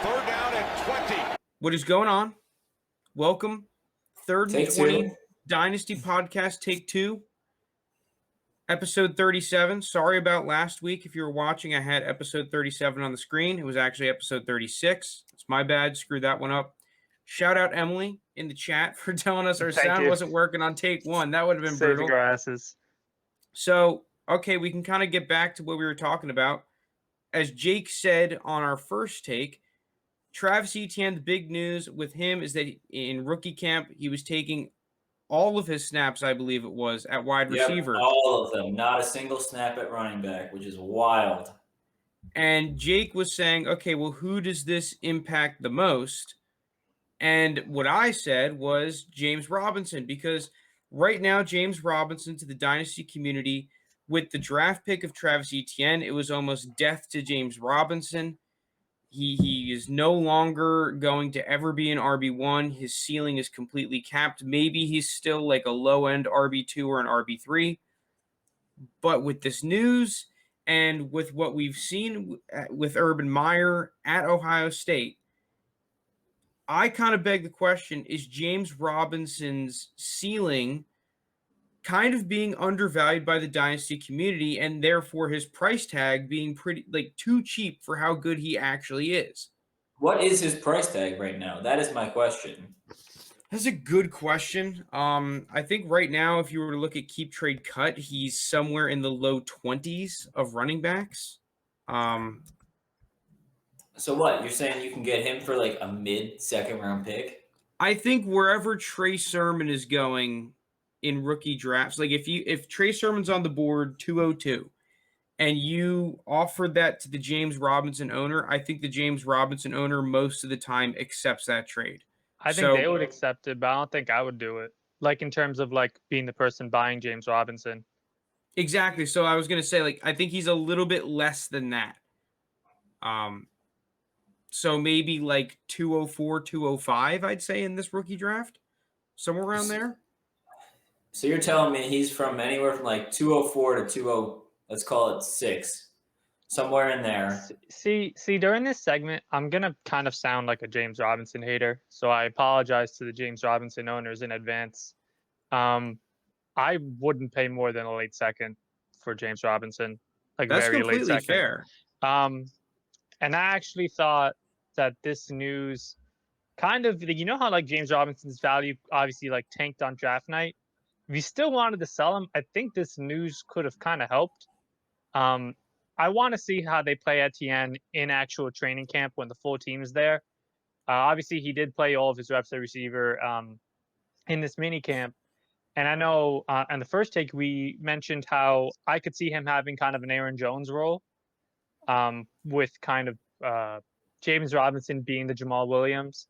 Third down and 20. What is going on? Welcome. Third and Take 20 two. Dynasty Podcast Take 2. Episode 37. Sorry about last week. If you were watching, I had episode 37 on the screen. It was actually episode 36. It's my bad. Screwed that one up. Shout out Emily in the chat for telling us our sound wasn't working on take 1. That would have been brutal. Saving our asses. So, okay, we can kind of get back to what we were talking about. As Jake said on our first take, Travis Etienne, the big news with him is that in rookie camp, he was taking all of his snaps, I believe it was, at wide receiver. All of them. Not a single snap at running back, which is wild. And Jake was saying, okay, well, who does this impact the most? And what I said was James Robinson, because right now, James Robinson to the Dynasty community, with the draft pick of Travis Etienne, it was almost death to James Robinson. He is no longer going to ever be an RB1. His ceiling is completely capped. Maybe he's still like a low-end RB2 or an RB3. But with this news and with what we've seen with Urban Meyer at Ohio State, I kind of beg the question, is James Robinson's ceiling kind of being undervalued by the Dynasty community, and therefore his price tag being pretty too cheap for how good he actually is? What is his price tag right now? That is my question. That's a good question. I think right now, if you were to look at Keep Trade Cut, he's somewhere in the low 20s of running backs. So what? You're saying you can get him for like a mid-second round pick? I think wherever Trey Sermon is going in rookie drafts, like if Trey Sermon's on the board 202 and you offered that to the James Robinson owner, I think the James Robinson owner most of the time accepts that trade. I think they would accept it, but I don't think I would do it. Like in terms of like being the person buying James Robinson. Exactly. So I was going to say, I think he's a little bit less than that. So maybe like 204, 205, I'd say, in this rookie draft, somewhere around there. So you're telling me he's from anywhere from like 204 to let's call it 6, somewhere in there. See, during this segment, I'm going to kind of sound like a James Robinson hater. So I apologize to the James Robinson owners in advance. I wouldn't pay more than a late second for James Robinson. Like that's very late second. Fair. And I actually thought that this news kind of, you know how like James Robinson's value obviously like tanked on draft night. If you still wanted to sell him, I think this news could have kind of helped. I want to see how they play Etienne in actual training camp when the full team is there. Obviously, he did play all of his reps at receiver in this mini camp. And I know on the first take, we mentioned how I could see him having kind of an Aaron Jones role with kind of James Robinson being the Jamal Williams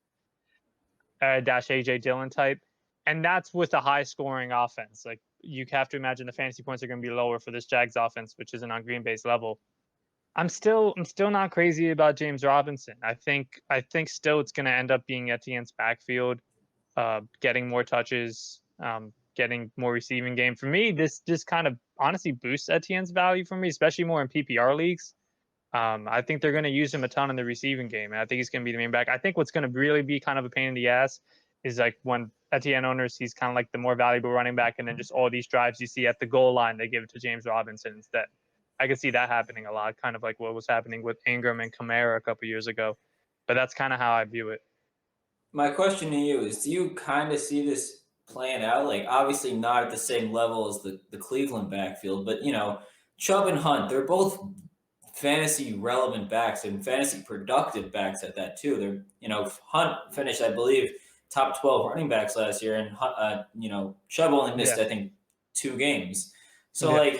dash AJ Dillon type. And that's with a high-scoring offense. Like, you have to imagine the fantasy points are going to be lower for this Jags offense, which isn't on Green Bay's level. I'm still not crazy about James Robinson. I think still it's going to end up being Etienne's backfield, getting more touches, getting more receiving game. For me, this just kind of honestly boosts Etienne's value for me, especially more in PPR leagues. I think they're going to use him a ton in the receiving game, and I think he's going to be the main back. I think what's going to really be kind of a pain in the ass is like when Etienne owners, he's kind of like the more valuable running back, and then just all these drives you see at the goal line, they give it to James Robinson instead. I could see that happening a lot, kind of like what was happening with Ingram and Kamara a couple years ago. But that's kind of how I view it. My question to you is, do you kind of see this playing out? Like, obviously not at the same level as the Cleveland backfield, but, Chubb and Hunt, they're both fantasy relevant backs and fantasy productive backs at that too. They're, Hunt finished, I believe, top 12 running backs last year, and Chubb only missed, I think, 2 games. So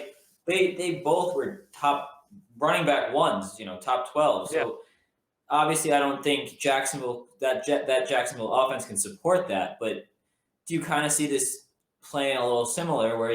they both were top running back ones, top 12. So obviously, I don't think Jacksonville that Jacksonville offense can support that. But do you kind of see this playing a little similar, where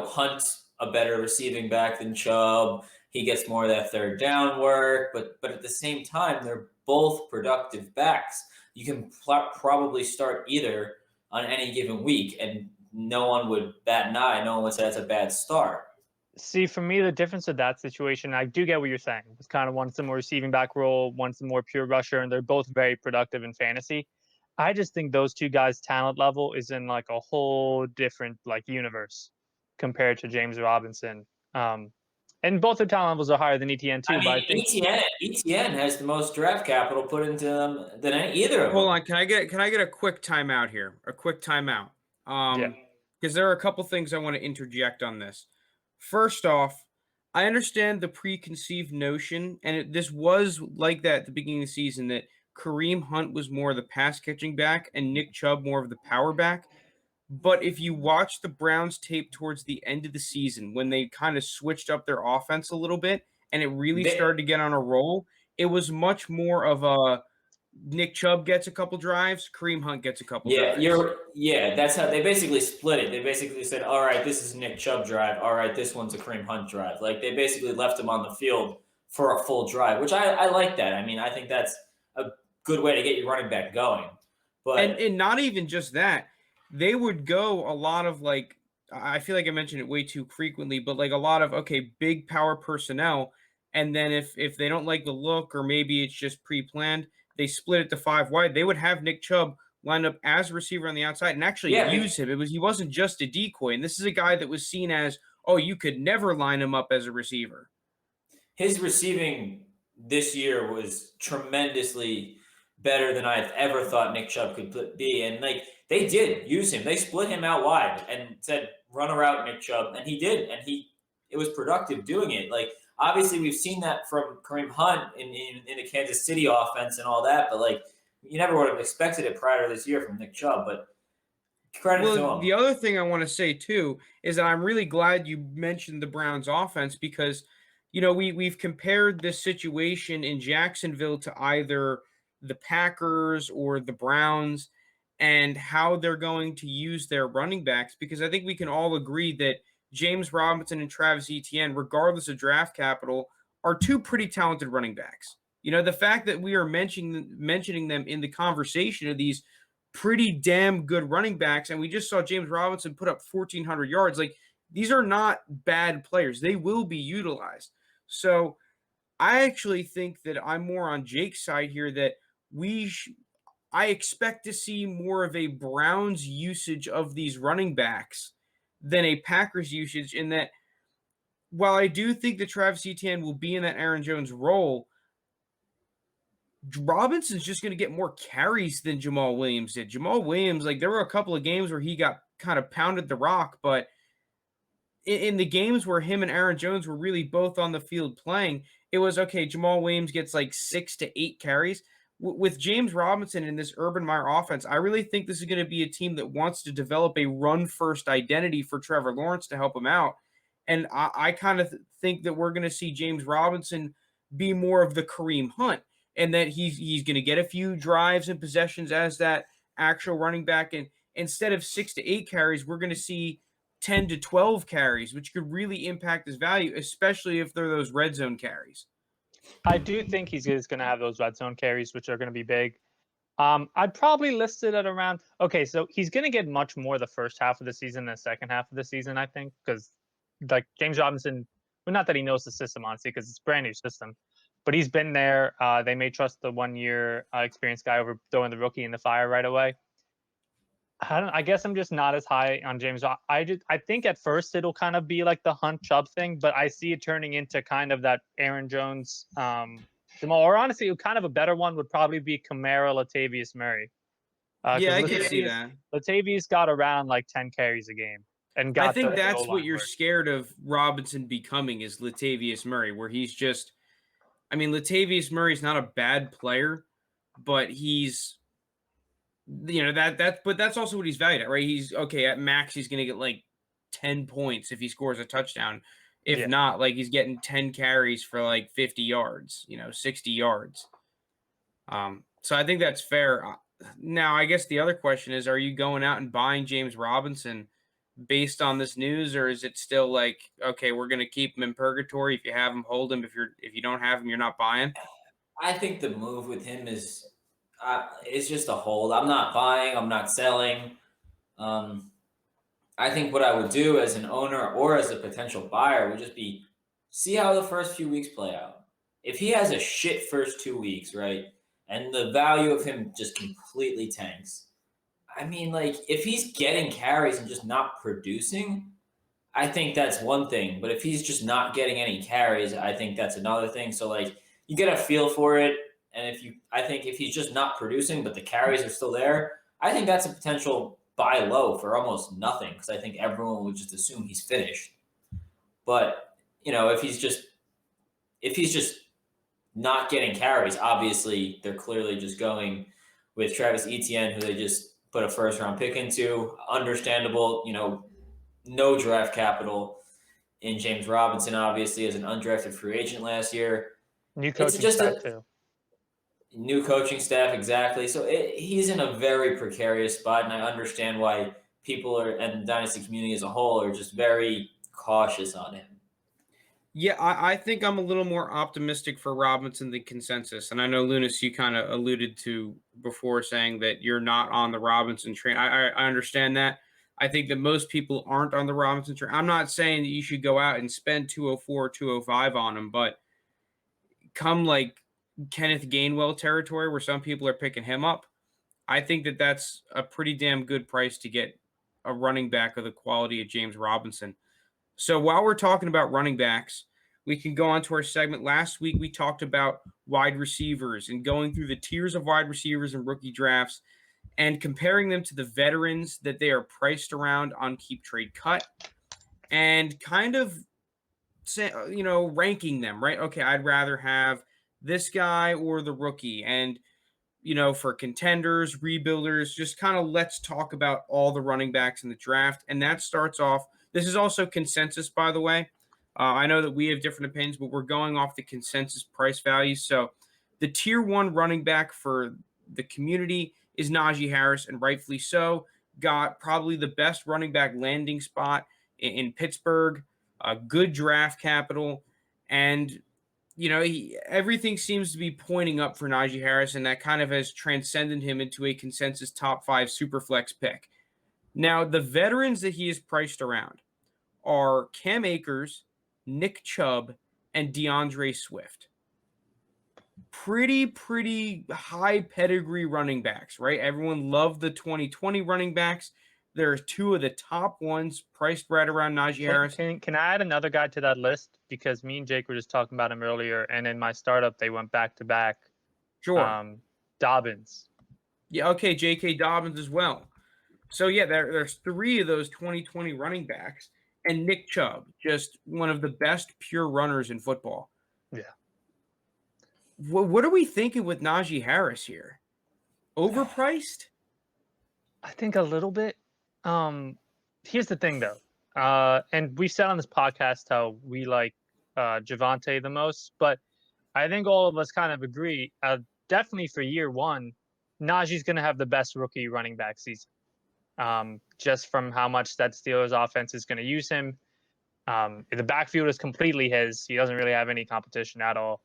Hunt's a better receiving back than Chubb? He gets more of that third down work, but at the same time, they're both productive backs. You can probably start either on any given week, and no one would bat an eye. No one would say that's a bad start. See, for me, the difference with that situation, I do get what you're saying. It's kind of one's the more receiving back role, one's the more pure rusher, and they're both very productive in fantasy. I just think those two guys' talent level is in like a whole different like universe compared to James Robinson. And both their talent levels are higher than Etienne too, I but I mean, think Etienne has the most draft capital put into them than either of Hold them. on, can I get a quick timeout here? A quick timeout. yeah, Because there are a couple things I want to interject on this. First off, I understand the preconceived notion, and this was like that at the beginning of the season, that Kareem Hunt was more of the pass catching back and Nick Chubb more of the power back. But if you watch the Browns tape towards the end of the season, when they kind of switched up their offense a little bit and it really They, started to get on a roll, it was much more of a Nick Chubb gets a couple drives, Kareem Hunt gets a couple drives. that's how they basically split it. They basically said, all right, this is Nick Chubb drive. All right, this one's a Kareem Hunt drive. Like they basically left him on the field for a full drive, which I like that. I mean, I think that's a good way to get your running back going. But And not even just that, they would go a lot of like, I feel like I mentioned it way too frequently, but like a lot of okay, big power personnel, and then if they don't like the look or maybe it's just pre-planned, they split it to five wide. They would have Nick Chubb lined up as a receiver on the outside and actually yeah, use him. He wasn't just a decoy, and this is a guy that was seen as, oh, you could never line him up as a receiver. his receiving this year was tremendously better than I've ever thought Nick Chubb could be. And like they did use him. They split him out wide and said, run a route, Nick Chubb. And he did. And it was productive doing it. Like obviously we've seen that from Kareem Hunt in the Kansas City offense and all that, but like you never would have expected it prior to this year from Nick Chubb. But credit to him. The other thing I want to say too is that I'm really glad you mentioned the Browns offense because we've compared this situation in Jacksonville to either the Packers or the Browns and how they're going to use their running backs because I think we can all agree that James Robinson and Travis Etienne, regardless of draft capital, are two pretty talented running backs. The fact that we are mentioning them in the conversation of these pretty damn good running backs, and we just saw James Robinson put up 1,400 yards. Like these are not bad players; they will be utilized. So I actually think that I'm more on Jake's side here. That I expect to see more of a Browns usage of these running backs than a Packers usage. In that, while I do think that Travis Etienne will be in that Aaron Jones role, Robinson's just going to get more carries than Jamal Williams did. Jamal Williams, like there were a couple of games where he got kind of pounded the rock, but in the games where him and Aaron Jones were really both on the field playing, it was okay. Jamal Williams gets like 6 to 8 carries. With James Robinson in this Urban Meyer offense, I really think this is going to be a team that wants to develop a run-first identity for Trevor Lawrence to help him out. And I kind of think that we're going to see James Robinson be more of the Kareem Hunt, and that he's going to get a few drives and possessions as that actual running back. And instead of 6 to 8 carries, we're going to see 10 to 12 carries, which could really impact his value, especially if they're those red zone carries. I do think he's going to have those red zone carries, which are going to be big. I'd probably list it at around, okay, so he's going to get much more the first half of the season than the second half of the season, I think, because like James Robinson, well, not that he knows the system, honestly, because it's a brand new system, but he's been there. They may trust the 1 year experienced guy over throwing the rookie in the fire right away. I guess I'm just not as high on James. I think at first it'll kind of be like the Hunt Chubb thing, but I see it turning into kind of that Aaron Jones, Jamal. Or honestly, kind of a better one would probably be Kamara, Latavius Murray. Yeah, I can see that. Latavius got around like 10 carries a game, and got. I think that's what you're scared of Robinson becoming is Latavius Murray, where he's just. I mean, Latavius Murray's not a bad player, but he's. But that's also what he's valued at, right? He's okay at max. He's going to get like 10 points if he scores a touchdown. If not, like he's getting 10 carries for like 50 yards, 60 yards. So I think that's fair. Now, I guess the other question is, are you going out and buying James Robinson based on this news, or is it still like, okay, we're going to keep him in purgatory. If you have him, hold him. If you don't have him, you're not buying? I think the move with him is it's just a hold. I'm not buying. I'm not selling. I think what I would do as an owner or as a potential buyer would just be see how the first few weeks play out. If he has a shit first 2 weeks, right, and the value of him just completely tanks, I mean, like, if he's getting carries and just not producing, I think that's one thing. But if he's just not getting any carries, I think that's another thing. So, like, you get a feel for it. And I think if he's just not producing, but the carries are still there, I think that's a potential buy low for almost nothing because I think everyone would just assume he's finished. But, if he's just not getting carries, obviously they're clearly just going with Travis Etienne, who they just put a first round pick into. Understandable, no draft capital in James Robinson, obviously, as an undrafted free agent last year. New coaching staff, too. New coaching staff, exactly. So he's in a very precarious spot, and I understand why people and the Dynasty community as a whole are just very cautious on him. Yeah, I think I'm a little more optimistic for Robinson than consensus. And I know, Lounis, you kind of alluded to before saying that you're not on the Robinson train. I understand that. I think that most people aren't on the Robinson train. I'm not saying that you should go out and spend 204, 205 on him, but come like Kenneth Gainwell territory where some people are picking him up, I think that that's a pretty damn good price to get a running back of the quality of James Robinson. So while we're talking about running backs, we can go on to our segment. Last week, we talked about wide receivers and going through the tiers of wide receivers and rookie drafts and comparing them to the veterans that they are priced around on Keep Trade Cut and kind of, ranking them, right? Okay, I'd rather have this guy or the rookie. And, for contenders, rebuilders, just kind of let's talk about all the running backs in the draft. And that starts off. This is also consensus, by the way. I know that we have different opinions, but we're going off the consensus price values. So the tier 1 running back for the community is Najee Harris, and rightfully so. Got probably the best running back landing spot in Pittsburgh, good draft capital, and everything seems to be pointing up for Najee Harris, and that kind of has transcended him into a consensus top 5 superflex pick. Now, the veterans that he is priced around are Cam Akers, Nick Chubb, and DeAndre Swift. Pretty high pedigree running backs, right? Everyone loved the 2020 running backs. There are 2 of the top ones priced right around Najee Harris. Can I add another guy to that list? Because me and Jake were just talking about him earlier, and in my startup, they went back to back. Sure. Dobbins. Yeah, okay, J.K. Dobbins as well. So, yeah, there's 3 of those 2020 running backs. And Nick Chubb, just one of the best pure runners in football. Yeah. What are we thinking with Najee Harris here? Overpriced? I think a little bit. Here's the thing, though. And we said on this podcast how we like Javonte the most, but I think all of us kind of agree. Definitely for year 1, Najee's going to have the best rookie running back season. Just from how much that Steelers offense is going to use him. The backfield is completely his. He doesn't really have any competition at all.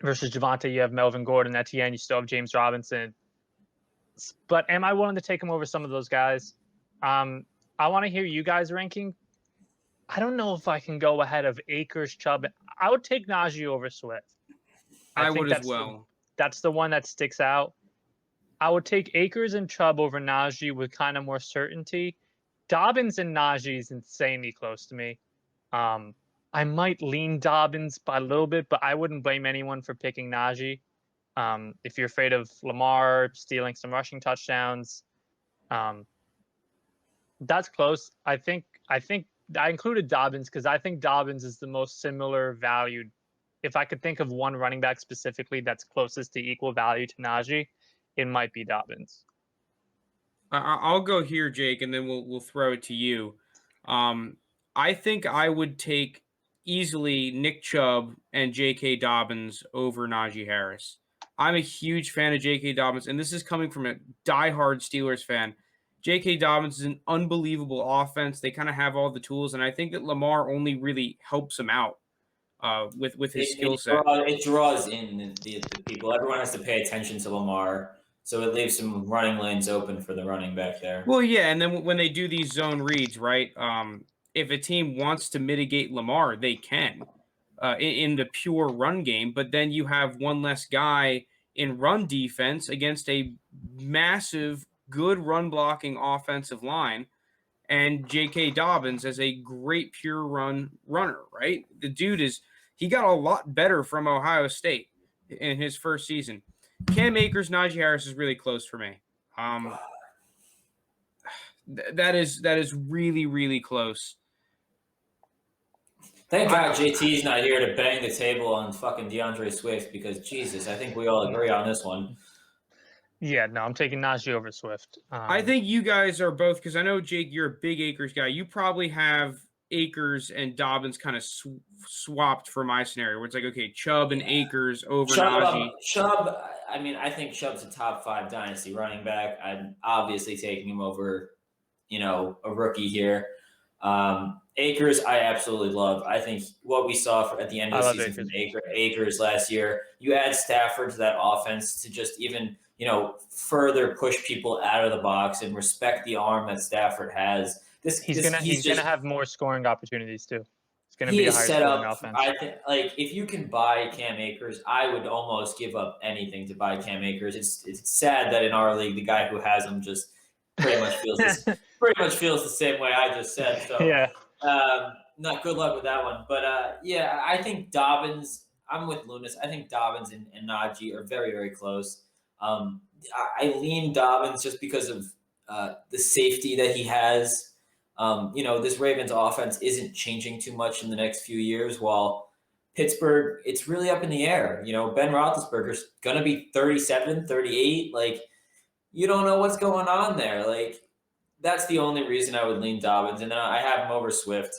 Versus Javonte, you have Melvin Gordon, Etienne, you still have James Robinson. But am I willing to take him over some of those guys? I want to hear you guys ranking. I don't know if I can go ahead of Akers, Chubb. I would take Najee over Swift. I would as well. That's the one that sticks out. I would take Akers and Chubb over Najee with kind of more certainty. Dobbins and Najee is insanely close to me. I might lean Dobbins by a little bit, but I wouldn't blame anyone for picking Najee. If you're afraid of Lamar stealing some rushing touchdowns, that's close. I think I included Dobbins because I think Dobbins is the most similar valued. If I could think of one running back specifically that's closest to equal value to Najee, it might be Dobbins. I'll go here, Jake, and then we'll throw it to you. I think I would take easily Nick Chubb and J.K. Dobbins over Najee Harris. I'm a huge fan of J.K. Dobbins, and this is coming from a diehard Steelers fan. J.K. Dobbins is an unbelievable offense. They kind of have all the tools, and I think that Lamar only really helps him out with his skill set. It draws in the people. Everyone has to pay attention to Lamar So it leaves some running lanes open for the running back there. Well, yeah, and then when they do these zone reads, right? If a team wants to mitigate Lamar, they can in the pure run game, but then you have one less guy in run defense against a massive, good run blocking offensive line, and J.K. Dobbins as a great pure runner, right? The dude he got a lot better from Ohio State in his first season. Cam Akers, Najee Harris is really close for me. That is really, really close. Thank God JT's not here to bang the table on fucking DeAndre Swift because Jesus, I think we all agree on this one. Yeah, no, I'm taking Najee over Swift. I think you guys are both, because I know, Jake, you're a big Akers guy. You probably have Akers and Dobbins kind of swapped for my scenario, where it's like, okay, Chubb and Akers over Najee. Chubb, I mean, I think Chubb's a top 5 dynasty running back. I'm obviously taking him over, a rookie here. Akers, I absolutely love. I think what we saw at the end of the season from Akers last year, you add Stafford to that offense to just even, further push people out of the box and respect the arm that Stafford has. He's gonna have more scoring opportunities too. It's gonna be a higher scoring offense. I think, if you can buy Cam Akers, I would almost give up anything to buy Cam Akers. It's sad that in our league, the guy who has him just pretty much feels the same way I just said. So yeah. Not good luck with that one. But I think Dobbins, I'm with Lounis. I think Dobbins and Najee are very, very close. I lean Dobbins just because of the safety that he has. This Ravens offense isn't changing too much in the next few years, while Pittsburgh, it's really up in the air. Ben Roethlisberger's going to be 37, 38. You don't know what's going on there. That's the only reason I would lean Dobbins. And then I have him over Swift.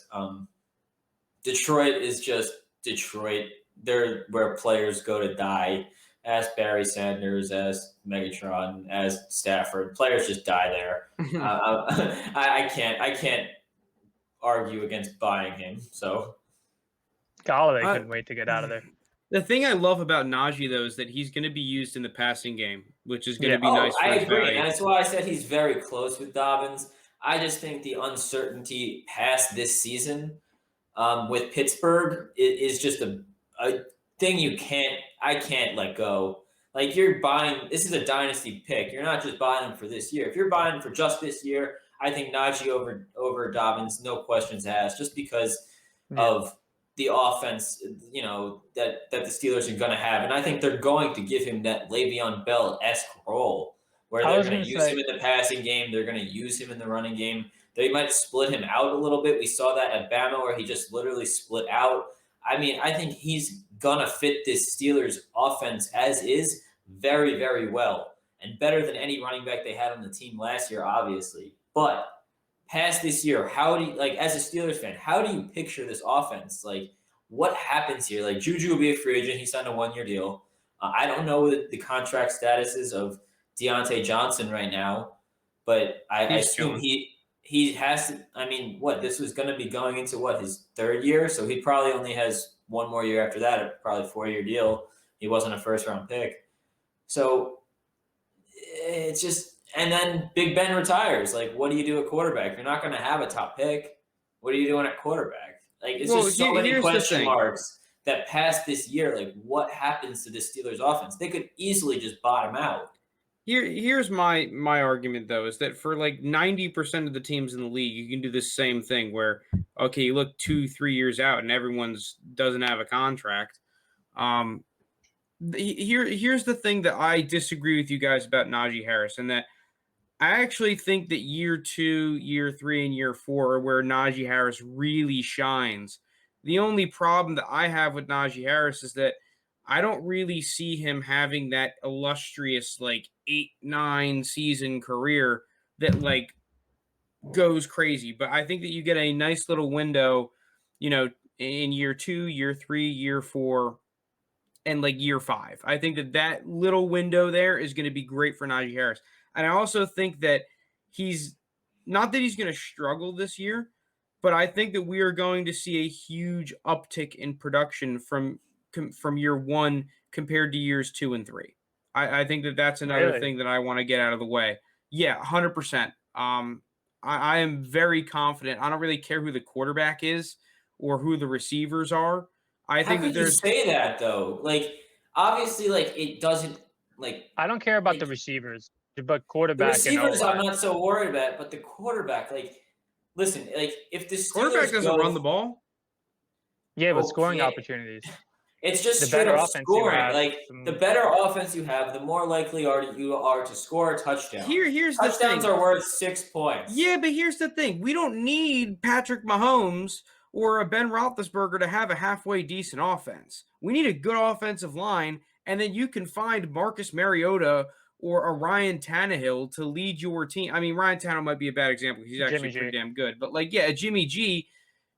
Detroit is just Detroit. They're where players go to die. As Barry Sanders, as Megatron, as Stafford, players just die there. I can't argue against buying him. So Galladay couldn't wait to get out of there. The thing I love about Najee, though, is that he's going to be used in the passing game, which is going to be nice. I agree. And that's why I said he's very close with Dobbins. I just think the uncertainty past this season with Pittsburgh is just a thing I can't let go. You're buying, this is a dynasty pick. You're not just buying them for this year. If you're buying for just this year, I think Najee over Dobbins, no questions asked, just because of the offense, that the Steelers are going to have. And I think they're going to give him that Le'Veon Bell-esque role where they're going to use him in the passing game. They're going to use him in the running game. They might split him out a little bit. We saw that at Bama where he just literally split out. I mean, I think he's going to fit this Steelers offense as is very, very well and better than any running back they had on the team last year, obviously. But past this year, how do you, as a Steelers fan, how do you picture this offense? What happens here? Juju will be a free agent. He signed a 1-year deal. I don't know what the contract status is of Deontay Johnson right now, but I assume he has to. I mean, this was going to be going into his 3rd year, so he probably only has 1 more year after that, probably a 4-year deal. He wasn't a first-round pick. So it's just, and then Big Ben retires. What do you do at quarterback? You're not going to have a top pick. What are you doing at quarterback? Just so many question marks that past this year. What happens to this Steelers offense? They could easily just bottom out. Here's my argument, though, is that for 90% of the teams in the league, you can do the same thing where, okay, you look 2-3 years out and everyone's doesn't have a contract. Here's the thing that I disagree with you guys about Najee Harris, and that I actually think that year 2, year 3, and year 4 are where Najee Harris really shines. The only problem that I have with Najee Harris is that I don't really see him having that illustrious 8-9 season career that goes crazy. But I think that you get a nice little window, in year 2, year 3, year 4, and year 5. I think that little window there is going to be great for Najee Harris. And I also think that he's not that he's going to struggle this year, but I think that we are going to see a huge uptick in production from year 1 compared to years 2 and 3. I think that that's another Really? thing that I want to get out of the way. Yeah, 100%. I am very confident. I don't really care who the quarterback is or who the receivers are. I How think that could you there's say that though? Like, obviously, like it doesn't I don't care about like the receivers, but the quarterback and O receivers. I'm line. not so worried about, but the quarterback, like, listen, like if the quarterback Steelers doesn't run the go, ball. Yeah, but scoring okay, opportunities. it's just The straight better up offense you scoring. have, Like the better offense you have, the more likely you are to score a touchdown. Here's the Touchdowns thing. are worth 6 points. Yeah, but here's the thing. We don't need Patrick Mahomes or a Ben Roethlisberger to have a halfway decent offense. We need a good offensive line, and then you can find Marcus Mariota or a Ryan Tannehill to lead your team. I mean, Ryan Tannehill might be a bad example. He's actually Jimmy G. pretty damn good. But, like, yeah, a Jimmy G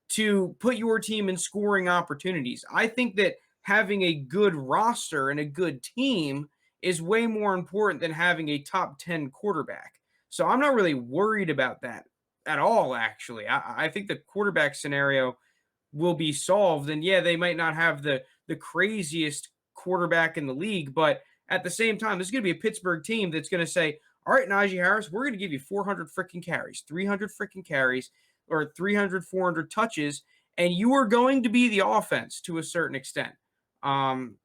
to put your team in scoring opportunities. I think that having a good roster and a good team is way more important than having a top 10 quarterback. So I'm not really worried about that at all, actually. I think the quarterback scenario will be solved. And yeah, they might not have the craziest quarterback in the league, but at the same time, there's going to be a Pittsburgh team that's going to say, all right, Najee Harris, we're going to give you 400 freaking carries, 300 freaking carries, or 300, 400 touches, and you are going to be the offense to a certain extent. And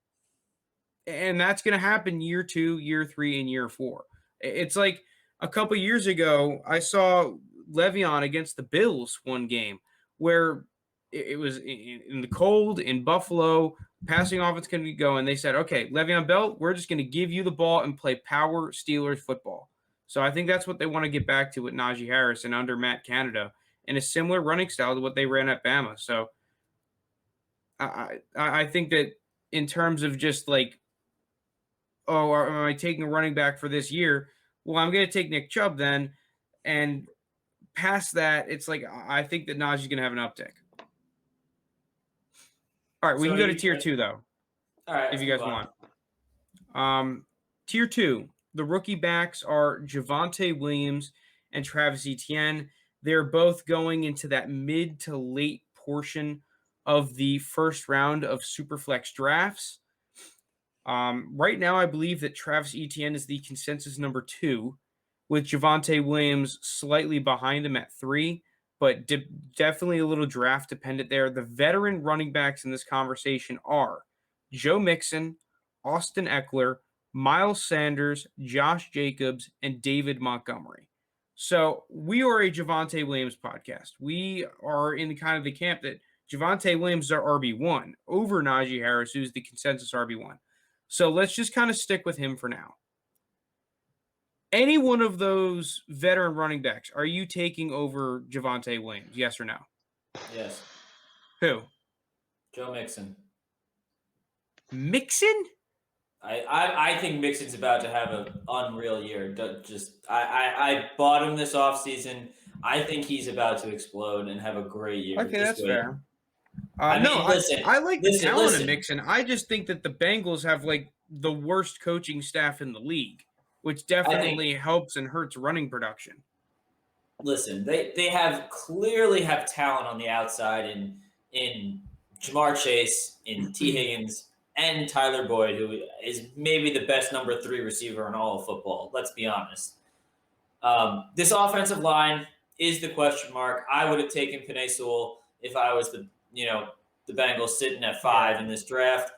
that's going to happen year 2, year 3, and year 4. It's like a couple years ago, I saw Le'Veon against the Bills one game where it was in the cold in Buffalo, passing offense can be going. They said, okay, Le'Veon Bell, we're just going to give you the ball and play power Steelers football. So I think that's what they want to get back to with Najee Harris and under Matt Canada, and a similar running style to what they ran at Bama. So I think that in terms of just like, oh, am I taking a running back for this year? Well, I'm going to take Nick Chubb then. And past that, it's like I think that Najee's going to have an uptick. All right, we So can go to you- tier 2 though, All right, if you let's guys move on. want. Tier 2, the rookie backs are Javonte Williams and Travis Etienne. They're both going into that mid to late portion of the first round of Superflex drafts. Right now, I believe that Travis Etienne is the consensus number 2, with Javonte Williams slightly behind him at 3, but definitely a little draft dependent there. The veteran running backs in this conversation are Joe Mixon, Austin Eckler, Miles Sanders, Josh Jacobs, and David Montgomery. So we are a Javonte Williams podcast. We are in the kind of the camp that Javonte Williams is our RB1 over Najee Harris, who's the consensus RB1. So let's just kind of stick with him for now. Any one of those veteran running backs, are you taking over Javonte Williams? Yes or no? Yes, Who? Joe Mixon. Mixon? I think Mixon's about to have an unreal year. I bought him this offseason. I think he's about to explode and have a great year. Okay, that's wait. fair. I mean, listen, I like the talent listen. of Mixon. I just think that the Bengals have like the worst coaching staff in the league, which definitely helps and hurts running production. Listen, they have clearly have talent on the outside in Jamar Chase, in T. Higgins, and Tyler Boyd, who is maybe the best number 3 receiver in all of football. Let's be honest. This offensive line is the question mark. I would have taken Penei Sewell if I was the Bengals sitting at 5 in this draft.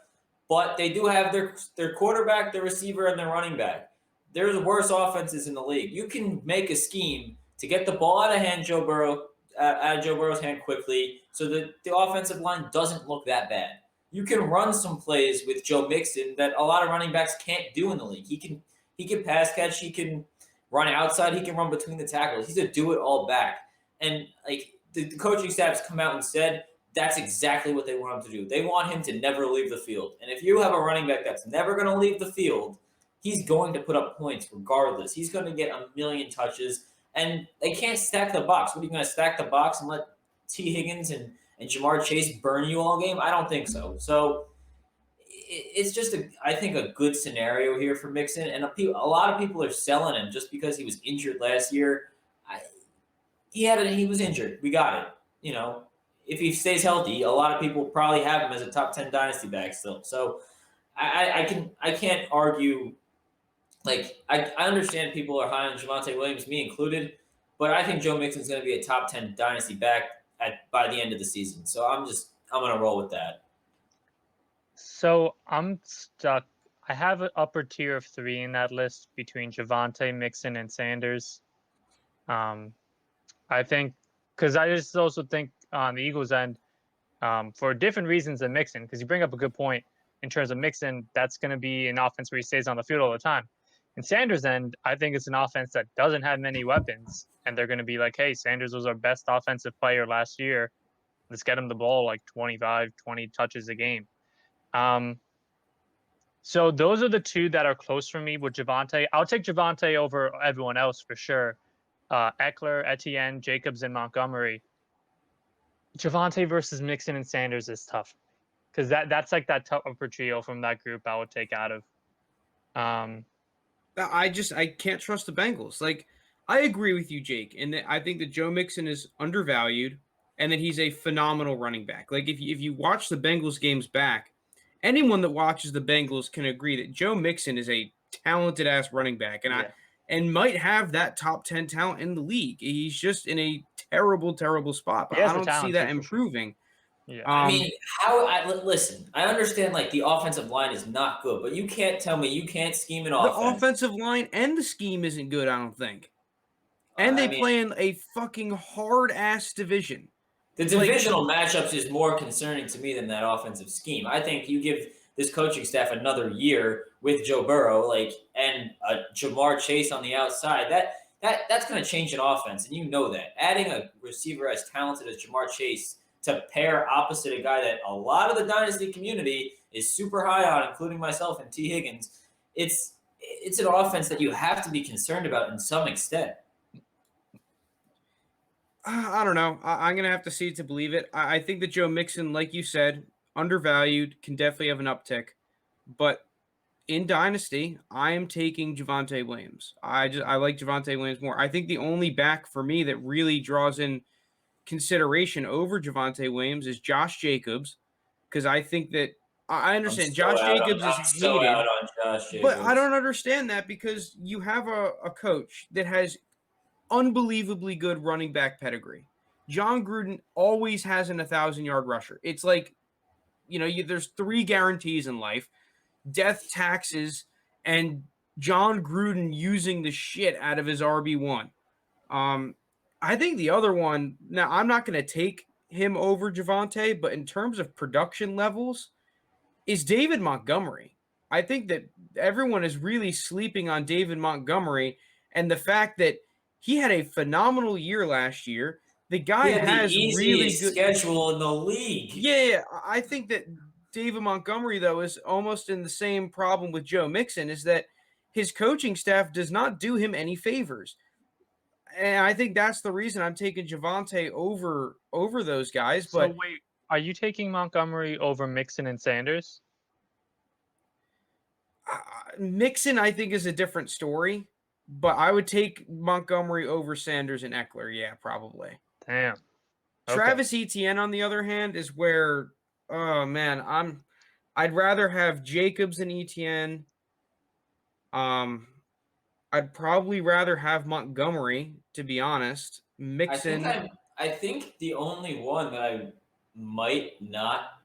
But they do have their quarterback, their receiver, and their running back. There's worse offenses in the league. You can make a scheme to get the ball out of Joe Burrow's hand quickly, so that the offensive line doesn't look that bad. You can run some plays with Joe Mixon that a lot of running backs can't do in the league. He can pass catch, he can run outside, he can run between the tackles. He's a do-it-all back. And like the coaching staff has come out and said that's exactly what they want him to do. They want him to never leave the field. And if you have a running back that's never going to leave the field, he's going to put up points regardless. He's going to get a million touches. And they can't stack the box. What are you going to stack the box and let T. Higgins and Jamar Chase burn you all game? I don't think so. So it's just, I think, a good scenario here for Mixon. And a lot of people are selling him just because he was injured last year. He was injured. We got it. If he stays healthy, a lot of people probably have him as a top 10 dynasty back still. So I can't argue like I understand people are high on Javonte Williams, me included, but I think Joe Mixon's going to be a top 10 dynasty back by the end of the season. So I'm going to roll with that. So I'm stuck. I have an upper tier of 3 in that list between Javonte, Mixon, and Sanders. I think because I just also think on the Eagles end, for different reasons than Mixon, because you bring up a good point in terms of Mixon, that's going to be an offense where he stays on the field all the time. In Sanders' end, I think it's an offense that doesn't have many weapons, and they're going to be like, hey, Sanders was our best offensive player last year. Let's get him the ball like 25, 20 touches a game. So those are the 2 that are close for me with Javonte. I'll take Javonte over everyone else for sure. Eckler, Etienne, Jacobs, and Montgomery. Javonte versus Mixon and Sanders is tough because that's like that tough upper trio from that group I would take out of. I can't trust the Bengals. Like, I agree with you, Jake, and I think that Joe Mixon is undervalued and that he's a phenomenal running back. Like, if you watch the Bengals games back, anyone that watches the Bengals can agree that Joe Mixon is a talented ass running back, and might have that top 10 talent in the league. He's just in a terrible spot, but I don't see that improving. Sure. Yeah. I mean, listen, I understand like the offensive line is not good, but you can't tell me you can't scheme an offense. The offensive line and the scheme isn't good, I don't think. And they play in a fucking hard ass division. The divisional matchups is more concerning to me than that offensive scheme. I think you give this coaching staff another year with Joe Burrow, and Jamar Chase on the outside. That's going to change an offense, and you know that. Adding a receiver as talented as Jamar Chase to pair opposite a guy that a lot of the dynasty community is super high on, including myself and T. Higgins, it's an offense that you have to be concerned about in some extent. I don't know. I'm going to have to see it to believe it. I think that Joe Mixon, like you said, undervalued, can definitely have an uptick. But in Dynasty, I am taking Javonte Williams. I like Javonte Williams more. I think the only back for me that really draws in consideration over Javonte Williams is Josh Jacobs, because I think that I understand Josh Jacobs is hated, but I don't understand that because you have a coach that has unbelievably good running back pedigree. John Gruden always has an 1,000-yard rusher. It's like, there's 3 guarantees in life: death, taxes, and John Gruden using the shit out of his RB1. I think the other one, now I'm not going to take him over Javonte, but in terms of production levels, is David Montgomery. I think that everyone is really sleeping on David Montgomery and the fact that he had a phenomenal year last year. The guy has the really good schedule in the league. Yeah, I think that David Montgomery, though, is almost in the same problem with Joe Mixon, is that his coaching staff does not do him any favors. And I think that's the reason I'm taking Javonte over those guys. But so wait, are you taking Montgomery over Mixon and Sanders? Mixon, I think, is a different story. But I would take Montgomery over Sanders and Eckler. Yeah, probably. Damn. Okay. Travis Etienne, on the other hand, is where, oh man, I'd rather have Jacobs and Etienne. I'd probably rather have Montgomery, to be honest. Mixon. I think the only one that I might not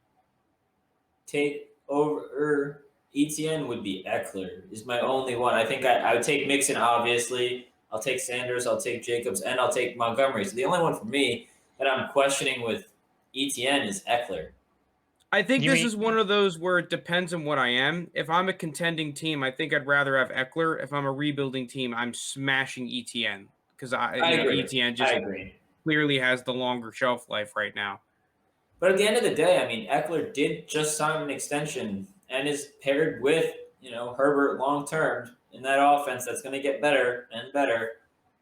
take over Etienne would be Eckler. Is my only one. I think I would take Mixon, obviously. I'll take Sanders, I'll take Jacobs, and I'll take Montgomery. So the only one for me that I'm questioning with Etienne is Eckler. I think this is one of those where it depends on what I am. If I'm a contending team, I think I'd rather have Eckler. If I'm a rebuilding team, I'm smashing Etienne because Etienne just clearly has the longer shelf life right now. But at the end of the day, I mean, Eckler did just sign an extension and is paired with, Herbert long term in that offense that's going to get better and better.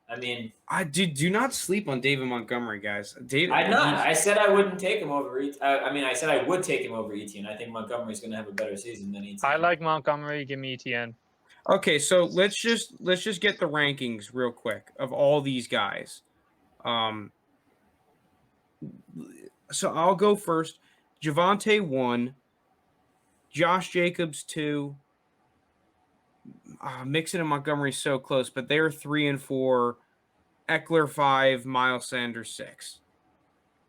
I mean, I do not sleep on David Montgomery, guys. I'm not. I said I wouldn't take him over. I said I would take him over Etienne. I think Montgomery's going to have a better season than Etienne. I like Montgomery. Give me Etienne. Okay, so let's just get the rankings real quick of all these guys. So I'll go first. Javonte 1, Josh Jacobs 2, Mixon and Montgomery so close, but they're 3 and 4. Eckler 5, Miles Sanders 6.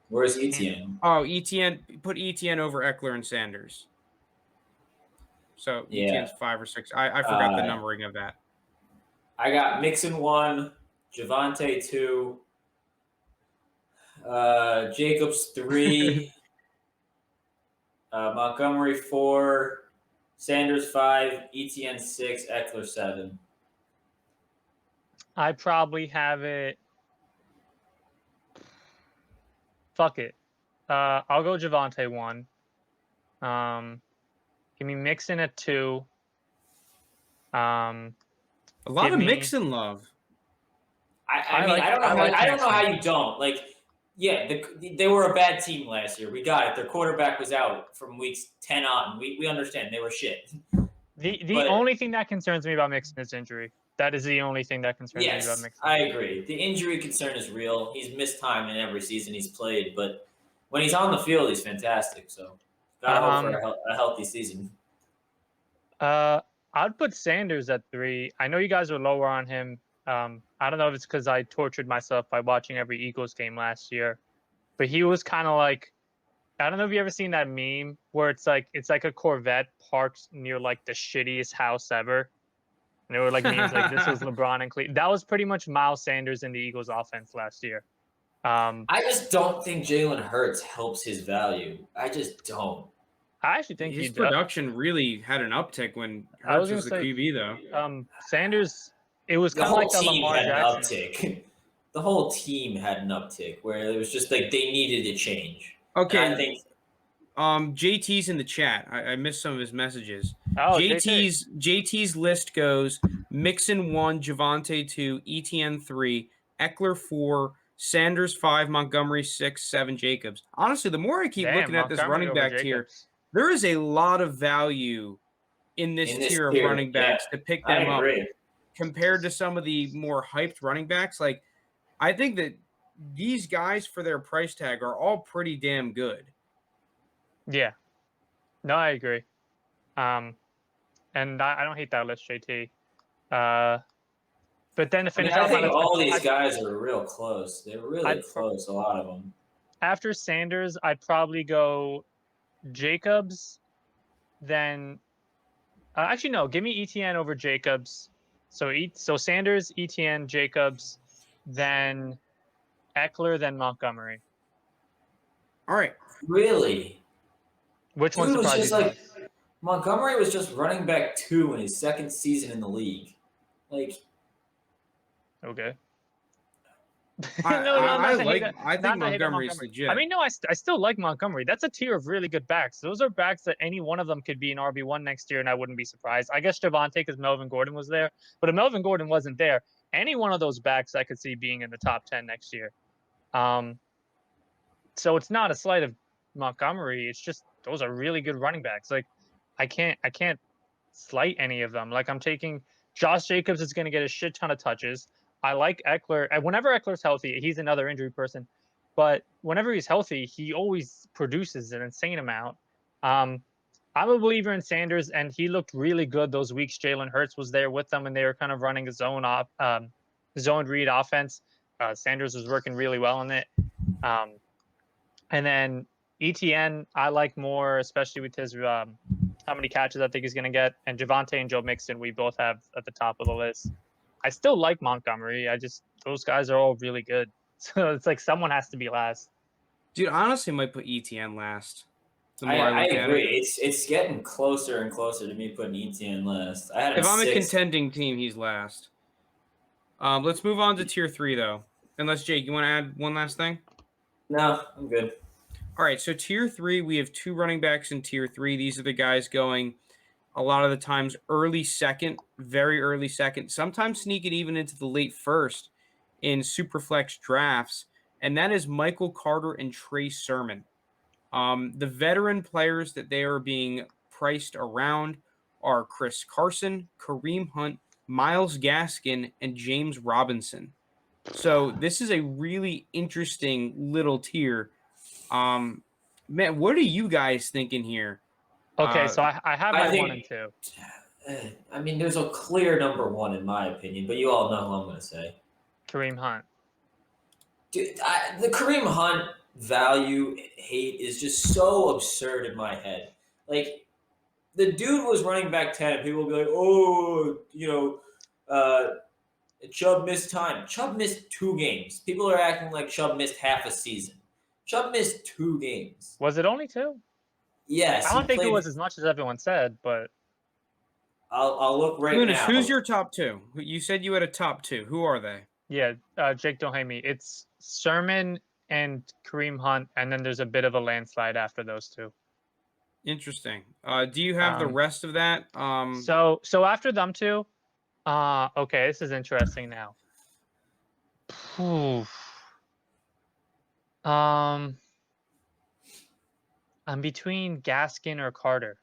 Where's Etienne? Oh, Etienne, put Etienne over Eckler and Sanders. So Yeah. Etienne's 5 or 6. I forgot the numbering of that. I got Mixon 1, Javonte 2, Jacobs 3, Montgomery 4, Sanders 5, Etienne 6, Eckler 7. I probably have it. Fuck it. I'll go Javonte 1. Give me Mixon at 2. A lot of Mixon love. I don't know how you don't. Like, yeah, they were a bad team last year. We got it. Their quarterback was out from weeks 10 on. We understand they were shit. The only thing that concerns me about Mixon is injury. That is the only thing that concerns me about Mixon. I agree. The injury concern is real. He's missed time in every season he's played, but when he's on the field, he's fantastic. So, gotta hope for a healthy season. I'd put Sanders at 3. I know you guys are lower on him. I don't know if it's because I tortured myself by watching every Eagles game last year, but he was kind of like, I don't know if you ever seen that meme where it's like a Corvette parked near like the shittiest house ever. And there were like memes like this was LeBron and Cleveland. That was pretty much Miles Sanders in the Eagles offense last year. I just don't think Jalen Hurts helps his value. I just don't. I actually think his production really had an uptick when Hurts was the QB, though. Sanders, it was kind of like the Lamar Jackson. Uptick. The whole team had an uptick where it was just like they needed a change. Okay. I think JT's in the chat. I missed some of his messages. Oh, JT's list goes Mixon 1, Javonte 2, Etienne 3, Eckler 4, Sanders 5, Montgomery 6, 7, Jacobs. Honestly, the more I keep looking at this running back tier, there is a lot of value in this tier of running backs to pick them up compared to some of the more hyped running backs. Like, I think that these guys for their price tag are all pretty damn good. Yeah. No, I agree. And I don't hate that list, JT. But then to finish I think all these guys are real close. They're really close, a lot of them. After Sanders, I'd probably go Jacobs, then actually no, give me Etienne over Jacobs. So Sanders, Etienne, Jacobs, then Eckler, then Montgomery. All right. Really? Which one surprised you? Montgomery was just running back 2 in his second season in the league. Like, okay. I think Montgomery's legit. I mean, no, I still like Montgomery. That's a tier of really good backs. Those are backs that any one of them could be an RB1 next year, and I wouldn't be surprised. I guess Javonte because Melvin Gordon was there, but if Melvin Gordon wasn't there, any one of those backs I could see being in the top 10 next year. So it's not a slight of Montgomery. It's just those are really good running backs. Like I can't slight any of them. Like I'm taking Josh Jacobs is going to get a shit ton of touches. I like Eckler. And whenever Eckler's healthy, he's another injury person. But whenever he's healthy, he always produces an insane amount. I'm a believer in Sanders, and he looked really good those weeks. Jalen Hurts was there with them, and they were kind of running a zone read offense. Sanders was working really well in it. And then Etienne, I like more, especially with his how many catches I think he's going to get. And Javonte and Joe Mixon, we both have at the top of the list. I still like Montgomery. Those guys are all really good. So it's like someone has to be last. Dude, I honestly might put Etienne last. I agree. It's getting closer and closer to me putting Etienne last. If I'm a contending team, he's last. Let's move on to tier 3, though. Unless, Jake, you want to add one last thing? No, I'm good. All right, so tier 3, we have 2 running backs in tier 3. These are the guys going a lot of the times early second, very early second, sometimes sneak it even into the late first in Superflex drafts, and that is Michael Carter and Trey Sermon. The veteran players that they are being priced around are Chris Carson, Kareem Hunt, Myles Gaskin, and James Robinson. So this is a really interesting little tier. Man, what are you guys thinking here? Okay, so I have my 1 and 2. I mean, there's a clear number one in my opinion, but you all know who I'm going to say. Kareem Hunt. Dude, the Kareem Hunt value hate is just so absurd in my head. Like, the dude was running back 10, and people will be like, oh, Chubb missed time. Chubb missed 2 games. People are acting like Chubb missed half a season. Chubb missed 2 games. Was it only 2? Yes. I don't think it was as much as everyone said, but I'll look right Lounis, now. who's your top 2? You said you had a top 2. Who are they? yeah, Jake, don't hate me. It's Sermon and Kareem Hunt, and then there's a bit of a landslide after those 2. Interesting. Do you have the rest of that? So after them 2, okay, this is interesting now. I'm between Gaskin or Carter.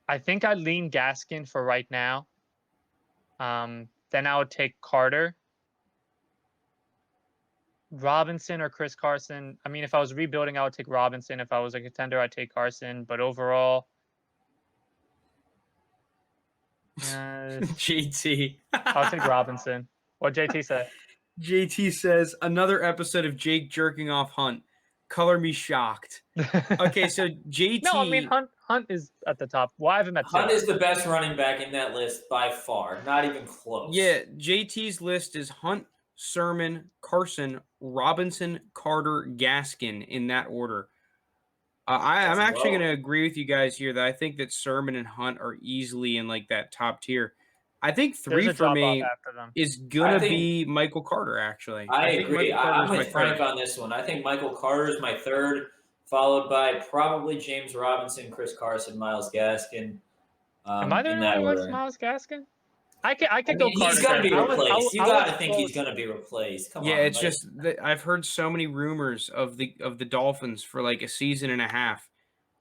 I think I'd lean Gaskin for right now. Then I would take Carter. Robinson or Chris Carson. I mean, if I was rebuilding, I would take Robinson. If I was a contender, I'd take Carson. But overall, JT. I'll take Robinson. What JT say? JT says, another episode of Jake jerking off Hunt. Color me shocked. Okay, so JT. No, I mean Hunt is at the top. Why have him at 2? Hunt is the best running back in that list by far. Not even close. Yeah, JT's list is Hunt, Sermon, Carson, Robinson, Carter, Gaskin in that order. I'm actually going to agree with you guys here that I think that Sermon and Hunt are easily in like that top tier. I think 3 for me is going to be Michael Carter, actually. I agree. I'm with Frank on this one. I think Michael Carter is my 3rd, followed by probably James Robinson, Chris Carson, Miles Gaskin. Am I the only one who likes Miles Gaskin? I could go Carter. He's going to be replaced. You got to think he's going to be replaced. Come on. Yeah, it's just that I've heard so many rumors of the Dolphins for like a season and a half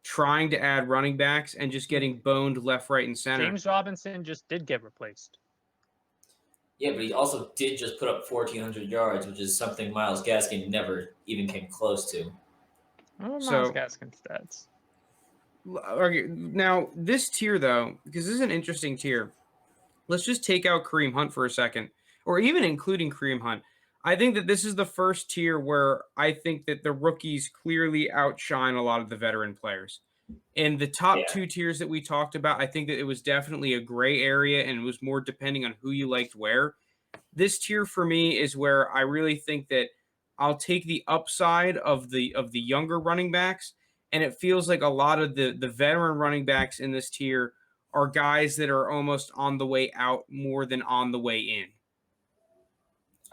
trying to add running backs and just getting boned left, right, and center. James Robinson just did get replaced. Yeah, but he also did just put up 1,400 yards, which is something Miles Gaskin never even came close to. Miles Gaskin stats. Now, this tier, though, because this is an interesting tier, let's just take out Kareem Hunt for a second, or even including Kareem Hunt. I think that this is the first tier where I think that the rookies clearly outshine a lot of the veteran players. In the top 2 tiers that we talked about, I think that it was definitely a gray area and it was more depending on who you liked where. This tier for me is where I really think that I'll take the upside of the younger running backs, and it feels like a lot of the veteran running backs in this tier are guys that are almost on the way out more than on the way in.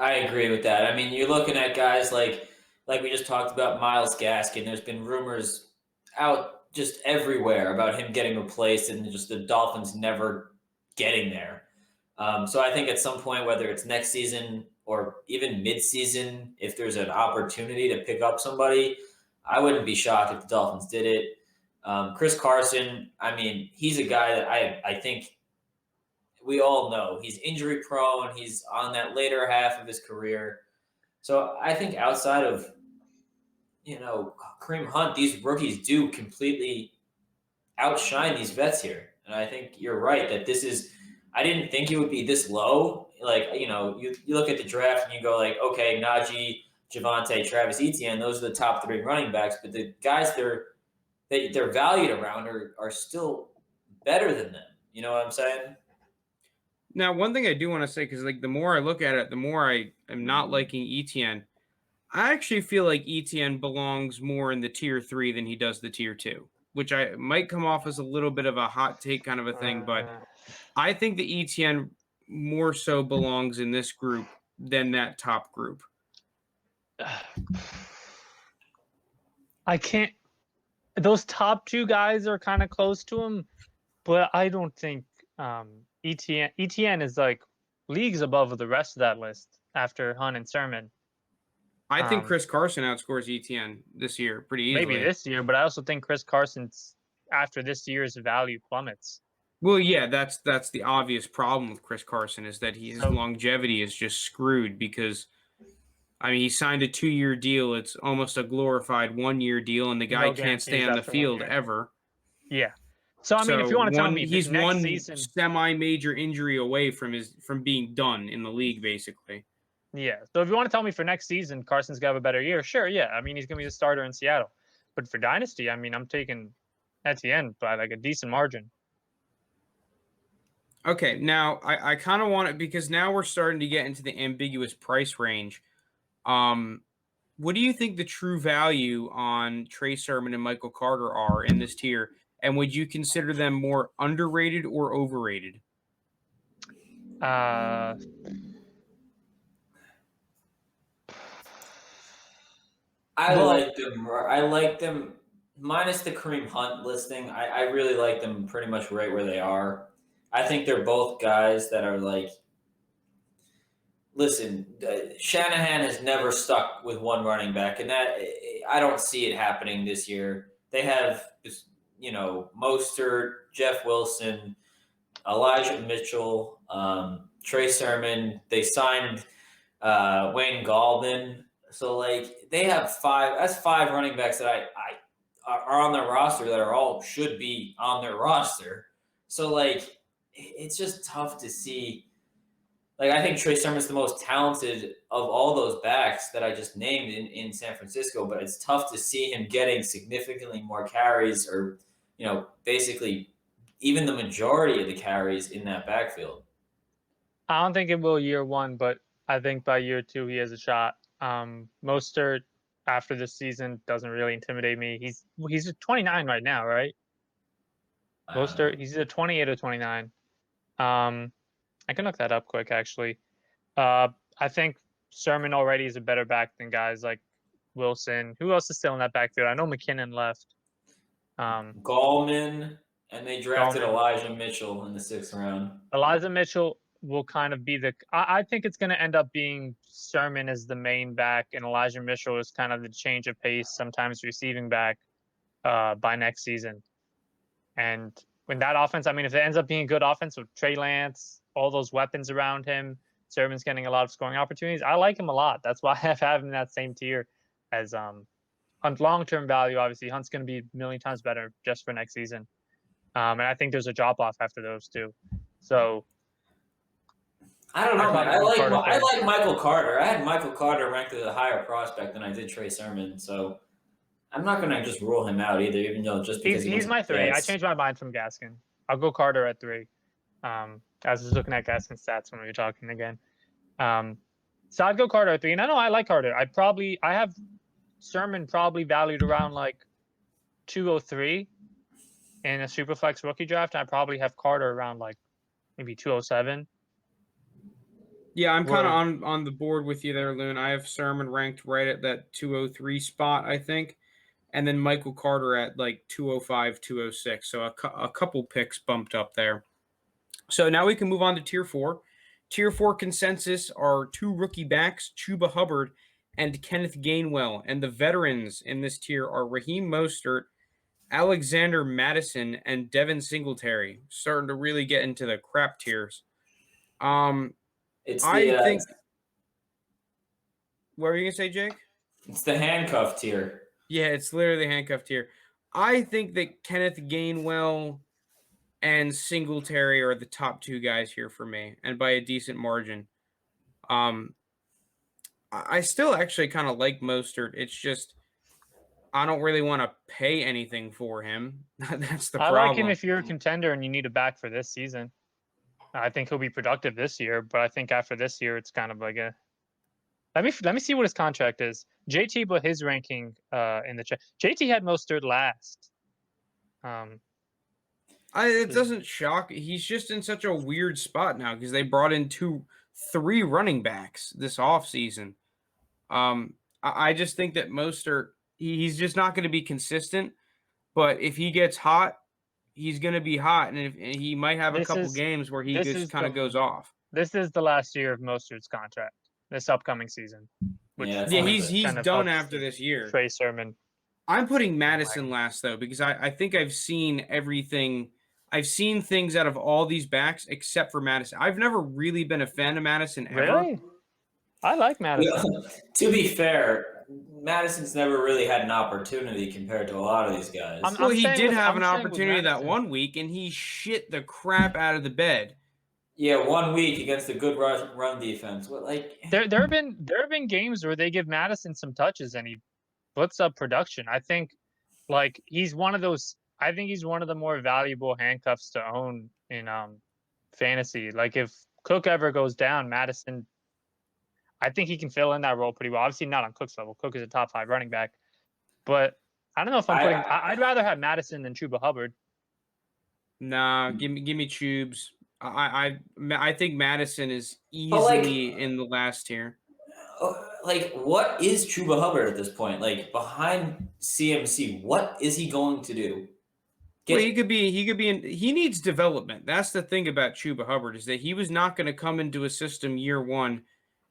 I agree with that. I mean, you're looking at guys like we just talked about Miles Gaskin. There's been rumors out just everywhere about him getting replaced and just the Dolphins never getting there. So I think at some point, whether it's next season or even mid-season, if there's an opportunity to pick up somebody, I wouldn't be shocked if the Dolphins did it. Chris Carson, I mean, he's a guy that I think we all know. He's injury prone. He's on that later half of his career. So I think outside of, Kareem Hunt, these rookies do completely outshine these vets here. And I think you're right that this is – I didn't think it would be this low. Like, you look at the draft and you go like, okay, Najee, Javonte, Travis Etienne, those are the top 3 running backs. But the guys they're valued around are still better than them. You know what I'm saying? Now, one thing I do want to say, because like the more I look at it, the more I am not liking Etienne. I actually feel like Etienne belongs more in the tier 3 than he does the tier 2, which I might come off as a little bit of a hot take kind of a thing, but I think that Etienne more so belongs in this group than that top group. I can't. Those top 2 guys are kind of close to him, but I don't think Etienne is like leagues above the rest of that list after Hunt and Sermon. I think Chris Carson outscores Etienne this year pretty easily. Maybe this year, but I also think Chris Carson's after this year's value plummets. Well, yeah, that's the obvious problem with Chris Carson is that his longevity is just screwed because, I mean, he signed a 2-year deal. It's almost a glorified 1-year deal, and the guy can't stay on the field ever. Yeah. So I mean, if you want to tell me he's next one season, semi-major injury away from being done in the league, basically. yeah. So if you want to tell me for next season, Carson's gonna have a better year, sure, yeah. I mean, he's gonna be the starter in Seattle. But for Dynasty, I mean, I'm taking Etienne by like a decent margin. Okay, now I kind of want it because now we're starting to get into the ambiguous price range. What do you think the true value on Trey Sermon and Michael Carter are in this tier? And would you consider them more underrated or overrated? I like them. I like them minus the Kareem Hunt listing. I really like them pretty much right where they are. I think they're both guys that are like, listen, Shanahan has never stuck with one running back, and that I don't see it happening this year. They have, Mostert, Jeff Wilson, Elijah Mitchell, Trey Sermon. They signed Wayne Gallman. So like they have five. That's five running backs that I are on their roster that are all should be on their roster. So like it's just tough to see. Like I think Trey Sermon's the most talented of all those backs that I just named in San Francisco, but it's tough to see him getting significantly more carries or, basically even the majority of the carries in that backfield. I don't think it will year one, but I think by year two he has a shot. Mostert after this season doesn't really intimidate me. He's at 29 right now, right? Mostert, he's at 28 or 29. I can look that up quick actually. I think Sermon already is a better back than guys like Wilson. Who else is still in that backfield? I know McKinnon left. Gallman, and they drafted Gallman. Elijah Mitchell in the 6th round. Elijah Mitchell will kind of be I think it's going to end up being Sermon as the main back, and Elijah Mitchell is kind of the change of pace, sometimes receiving back by next season. And when that offense, I mean, if it ends up being a good offense with Trey Lance, all those weapons around him, Sermon's getting a lot of scoring opportunities. I like him a lot. That's why I have him in that same tier as Hunt. Long-term value, obviously, Hunt's going to be a million times better just for next season. And I think there's a drop-off after those two. So I don't know. I like Michael Carter. I had Michael Carter ranked as a higher prospect than I did Trey Sermon. So I'm not going to just rule him out either, even though just because he's my 3. Yes. I changed my mind from Gaskin. I'll go Carter at 3. I was just looking at Gaskin's stats when we were talking again. So I'd go Carter at 3. And I know I like Carter. I have Sermon probably valued around like 203 in a Superflex rookie draft. I probably have Carter around like maybe 207. Yeah, I'm kind of on the board with you there, Loon. I have Sermon ranked right at that 203 spot, I think. And then Michael Carter at like 205, 206. So a couple picks bumped up there. So now we can move on to Tier 4. Tier 4 consensus are 2 rookie backs, Chuba Hubbard and Kenneth Gainwell. And the veterans in this tier are Raheem Mostert, Alexander Madison, and Devin Singletary. Starting to really get into the crap tiers. What were you going to say, Jake? It's the handcuff tier. Yeah, it's literally the handcuff tier. I think that Kenneth Gainwell and Singletary are the top 2 guys here for me, and by a decent margin. I still actually kind of like Mostert. It's just I don't really want to pay anything for him. That's the problem. I like him if you're a contender and you need a back for this season. I think he'll be productive this year, but I think after this year, it's kind of like a. Let me see what his contract is. JT put his ranking in the chat. JT had Mostert last. It doesn't shock. He's just in such a weird spot now because they brought in 3 running backs this offseason. I just think that Mostert, he's just not going to be consistent. But if he gets hot, he's going to be hot, and he might have a couple games where he just kind of goes off. This is the last year of Mostert's contract. This upcoming season. He's done after this year. Trey Sermon. I'm putting Madison last though because I think I've seen everything. I've seen things out of all these backs except for Madison. I've never really been a fan of Madison ever. Really? I like Madison. To be fair, Madison's never really had an opportunity compared to a lot of these guys. Well, he did have an I'm saying with opportunity that Madison. 1 week, and he shit the crap out of the bed. Yeah, 1 week against a good run defense. What There have been games where they give Madison some touches and he puts up production. I think like he's one of those. I think he's one of the more valuable handcuffs to own in fantasy. Like if Cook ever goes down, Madison, I think he can fill in that role pretty well. Obviously not on Cook's level. Cook is a top 5 running back, but I don't know if I'm putting. I'd rather have Madison than Chuba Hubbard. Nah, give me Tubes. I think Madison is easily in the last tier. Like, what is Chuba Hubbard at this point? Like, behind CMC, what is he going to do? Well, he could be he needs development. That's the thing about Chuba Hubbard, is that he was not going to come into a system year one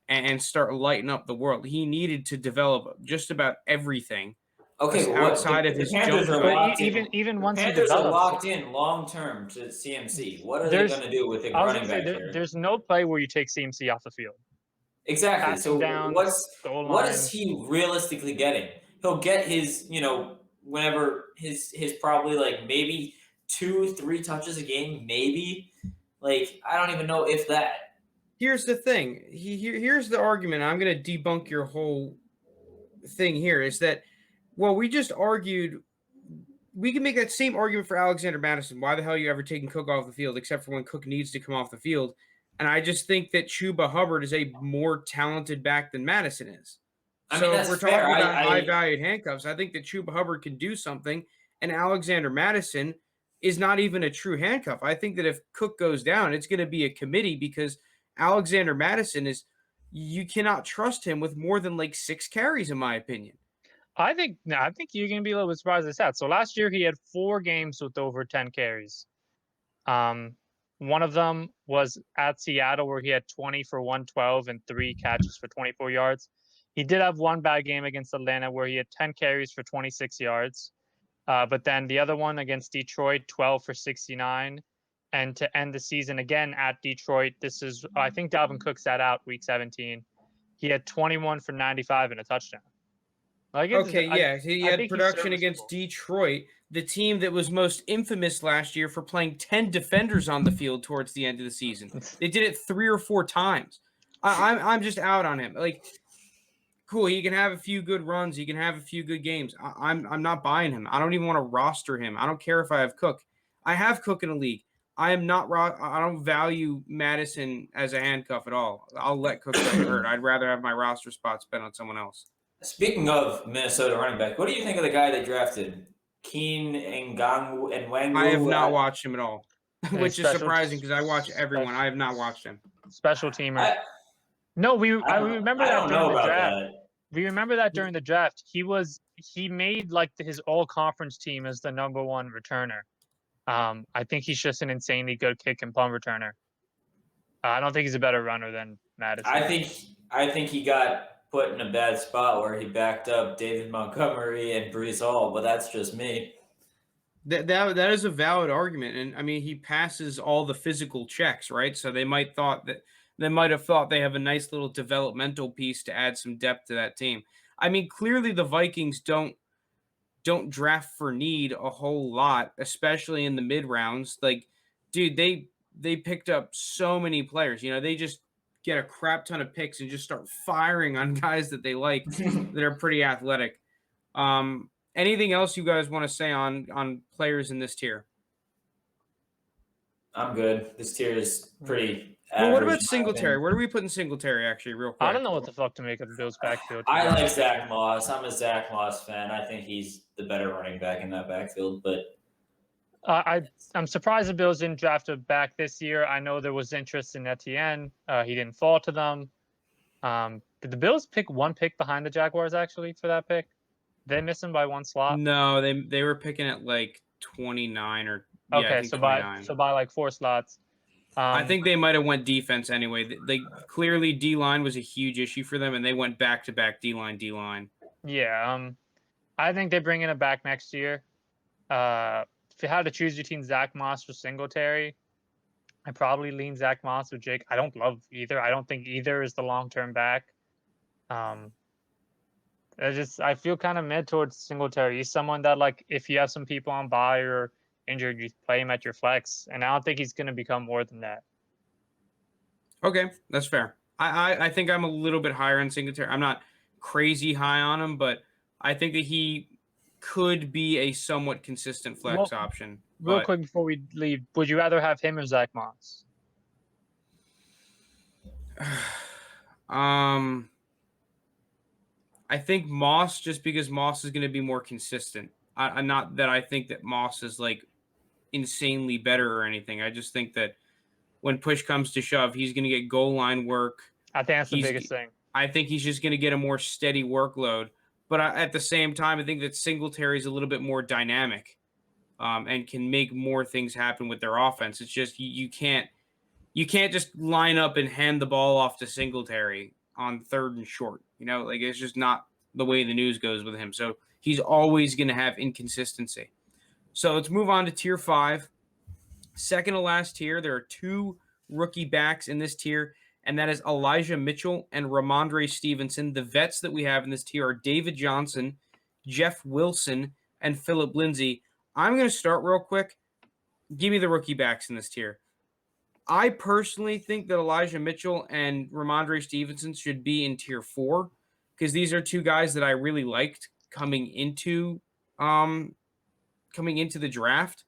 and start lighting up the world. He needed to develop just about everything. Okay, outside of his jump. But even once he develops, are locked in long term to CMC. What are they going to do with a running back here? There's no play where you take CMC off the field. Exactly. Passing So down, what is he realistically getting? He'll get his, whenever his probably like maybe 2-3 touches a game, maybe. Like, I don't even know if that. Here's the thing. Here's the argument. I'm going to debunk your whole thing here, is that, well, we just argued, we can make that same argument for Alexander Madison. Why the hell are you ever taking Cook off the field, except for when Cook needs to come off the field? And I just think that Chuba Hubbard is a more talented back than Madison is. So if we're talking about high-valued handcuffs, I think that Chuba Hubbard can do something, and Alexander Madison is not even a true handcuff. I think that if Cook goes down, it's going to be a committee, because Alexander Madison is, you cannot trust him with more than like 6 carries, in my opinion. I think you're going to be a little bit surprised at that. So last year he had 4 games with over 10 carries. One of them was at Seattle, where he had 20 for 112 and 3 catches for 24 yards. He did have one bad game against Atlanta where he had 10 carries for 26 yards. But then the other one against Detroit, 12 for 69. And to end the season again at Detroit, this is, I think Dalvin Cook sat out week 17. He had 21 for 95 and a touchdown. He had production against Detroit, the team that was most infamous last year for playing 10 defenders on the field towards the end of the season. They did it 3 or 4 times. I'm just out on him. Like, cool, he can have a few good runs, he can have a few good games. I'm not buying him. I don't even want to roster him. I don't care if I have Cook. I have Cook in a league. I don't value Madison as a handcuff at all. I'll let Cook get hurt. I'd rather have my roster spot spent on someone else. Speaking of Minnesota running back, what do you think of the guy they drafted? Keen Ngannou and Wangu? I have not watched him at all, which is surprising because I watch everyone. I have not watched him. Special teamer. We remember that during the draft. We remember that during the draft. He made like his all-conference team as the number 1 returner. I think he's just an insanely good kick and punt returner. I don't think he's a better runner than Madison. I think he got put in a bad spot where he backed up David Montgomery and Breece Hall, but that's just me. That is a valid argument, and I mean, he passes all the physical checks, right? So they might have thought they have a nice little developmental piece to add some depth to that team. I mean, clearly the Vikings don't draft for need a whole lot, especially in the mid rounds. Like, dude, they picked up so many players. They just get a crap ton of picks and just start firing on guys that they like that are pretty athletic. Anything else you guys want to say on players in this tier? I'm good. This tier is pretty average. Well, what about Singletary? Where do we put in Singletary, actually, real quick? I don't know what the fuck to make of the Bills' backfield. I like Zach Moss. I'm a Zach Moss fan. I think he's the better running back in that backfield, but I'm surprised the Bills didn't draft a back this year. I know there was interest in Etienne. He didn't fall to them. Did the Bills pick 1 pick behind the Jaguars, actually, for that pick? They missed him by 1 slot? No, they were picking at like 29 or okay, so 29. by like 4 slots. I think they might have went defense anyway. They clearly D-line was a huge issue for them, and they went back-to-back D-line. Yeah, I think they bring in a back next year. If you had to choose between Zach Moss or Singletary, I probably lean Zach Moss or Jake. I don't love either. I don't think either is the long-term back. I feel kind of mid towards Singletary. He's someone that, like, if you have some people on bye or injured, you play him at your flex, and I don't think he's going to become more than that. Okay, that's fair. I think I'm a little bit higher on Singletary. I'm not crazy high on him, but I think that he could be a somewhat consistent flex option. Real But quick before we leave, would you rather have him or Zach Moss? I think Moss, just because Moss is going to be more consistent. I not that I think that Moss is like insanely better or anything. I just think that when push comes to shove, he's going to get goal line work. I think that's the biggest thing. I think he's just going to get a more steady workload. But at the same time, I think that Singletary is a little bit more dynamic and can make more things happen with their offense. It's just you can't just line up and hand the ball off to Singletary on 3rd and short. Like it's just not the way the news goes with him. So he's always going to have inconsistency. So let's move on to tier 5. Second to last tier, there are 2 rookie backs in this tier, and that is Elijah Mitchell and Ramondre Stevenson. The vets that we have in this tier are David Johnson, Jeff Wilson, and Philip Lindsay. I'm going to start real quick. Give me the rookie backs in this tier. I personally think that Elijah Mitchell and Ramondre Stevenson should be in tier 4 because these are 2 guys that I really liked coming into the draft.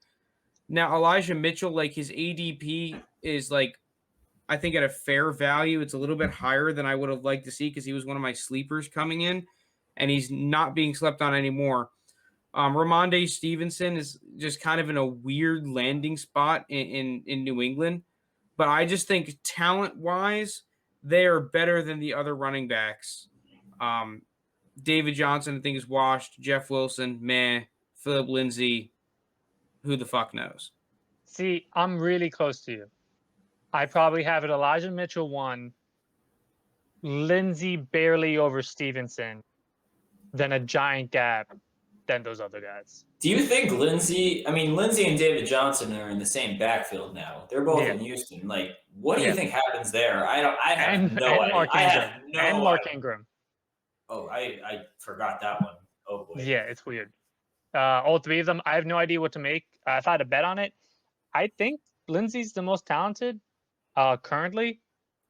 Now, Elijah Mitchell, like his ADP is like, I think at a fair value, it's a little bit higher than I would have liked to see because he was one of my sleepers coming in, and he's not being slept on anymore. Ramondre Stevenson is just kind of in a weird landing spot in New England. But I just think talent-wise, they are better than the other running backs. David Johnson, I think, is washed. Jeff Wilson, meh. Philip Lindsay, who the fuck knows? See, I'm really close to you. I probably have it Elijah Mitchell 1, Lindsay barely over Stevenson, then a giant gap, then those other guys. Do you think Lindsay and David Johnson are in the same backfield now? They're both in Houston. Like, what do you think happens there? I have no idea. Mark Ingram. Oh, I forgot that one. Oh boy. Yeah, it's weird. All 3 of them, I have no idea what to make. If I had to bet on it, I think Lindsay's the most talented currently.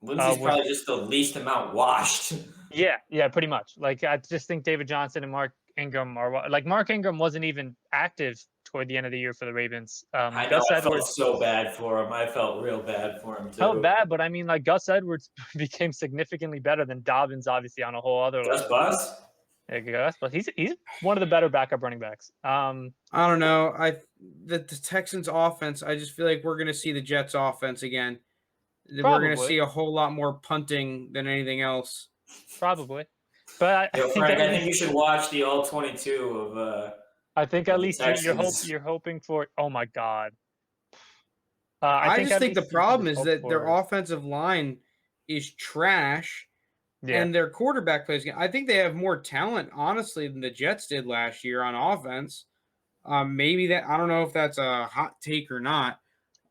Lindsay's probably just the least amount washed. Yeah, pretty much. Like, I just think David Johnson and Mark Ingram are like, Mark Ingram wasn't even active toward the end of the year for the Ravens. I know. I felt so bad for him. I felt real bad for him too. Felt bad, but I mean, like, Gus Edwards became significantly better than Dobbins, obviously, on a whole other level. Gus? Yeah, Gus, but he's one of the better backup running backs. I don't know. The Texans offense, I just feel like we're going to see the Jets offense again. Probably. We're going to see a whole lot more punting than anything else. Probably. But Frank, I think you should watch the all 22 of I think at least you're hoping for. Oh my God! I just think the problem is that their offensive line is trash, and their quarterback plays. I think they have more talent, honestly, than the Jets did last year on offense. Maybe that, I don't know if that's a hot take or not.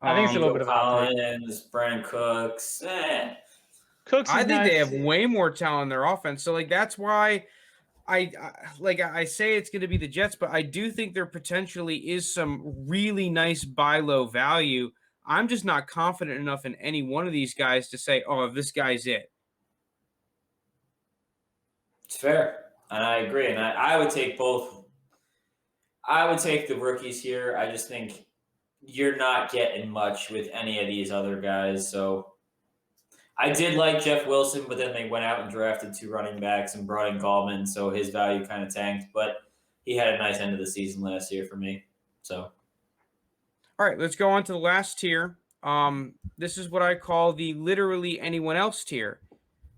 I think it's a little bit of Collins, Brandon Cooks. I think they have way more talent in their offense. So, like, that's why I say it's going to be the Jets, but I do think there potentially is some really nice buy low value. I'm just not confident enough in any one of these guys to say, oh, this guy's it. It's fair. And I agree. And I would take both. I would take the rookies here. I just think you're not getting much with any of these other guys. So I did like Jeff Wilson, but then they went out and drafted 2 running backs and brought in Gallman, so his value kind of tanked. But he had a nice end of the season last year for me. So, all right, let's go on to the last tier. This is what I call the literally anyone else tier.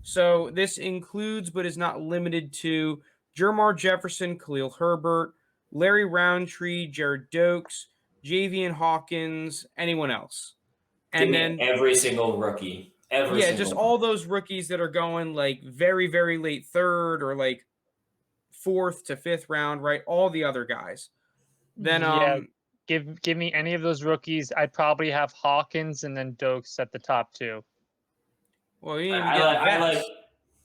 So this includes, but is not limited to, Jermar Jefferson, Khalil Herbert, Larry Roundtree, Jared Dokes, Javian Hawkins, anyone else. And then every single rookie. Just all those rookies that are going like very, very late 3rd or like 4th to 5th round, right? All the other guys. Then give me any of those rookies. I'd probably have Hawkins and then Dokes at the top 2. Well, I like.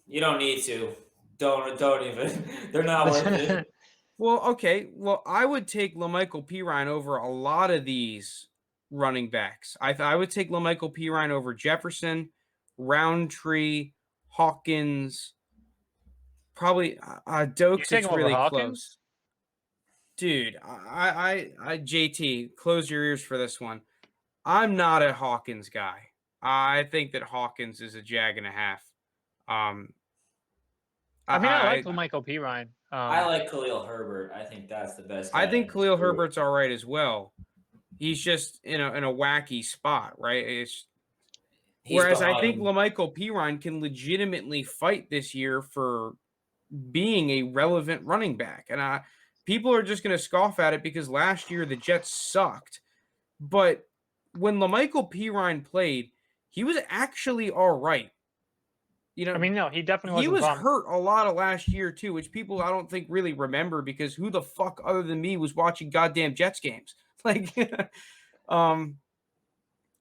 You don't need to. Don't even. They're not worth it. Well, okay. Well, I would take LaMichael Pirine over a lot of these running backs. I would take LaMichael Pirine over Jefferson, Roundtree, Hawkins, probably You Dokes. take It's him over really Hawkins? close. Dude, JT, close your ears for this one. I'm not a Hawkins guy. I think that Hawkins is a jag and a half. Um, I mean, I I like Michael Pirine. I like Khalil Herbert. I think that's the best guy. I think in this Khalil group. Herbert's all right as well. He's just in a wacky spot, right? Whereas I think behind. LaMichael Pirine can legitimately fight this year for being a relevant running back. And people are just going to scoff at it because last year the Jets sucked. But when LaMichael Pirine played, he was actually all right. I mean, no, he definitely He wasn't was promised. hurt a lot of last year too, which people I don't think really remember because who the fuck other than me was watching goddamn Jets games? Like,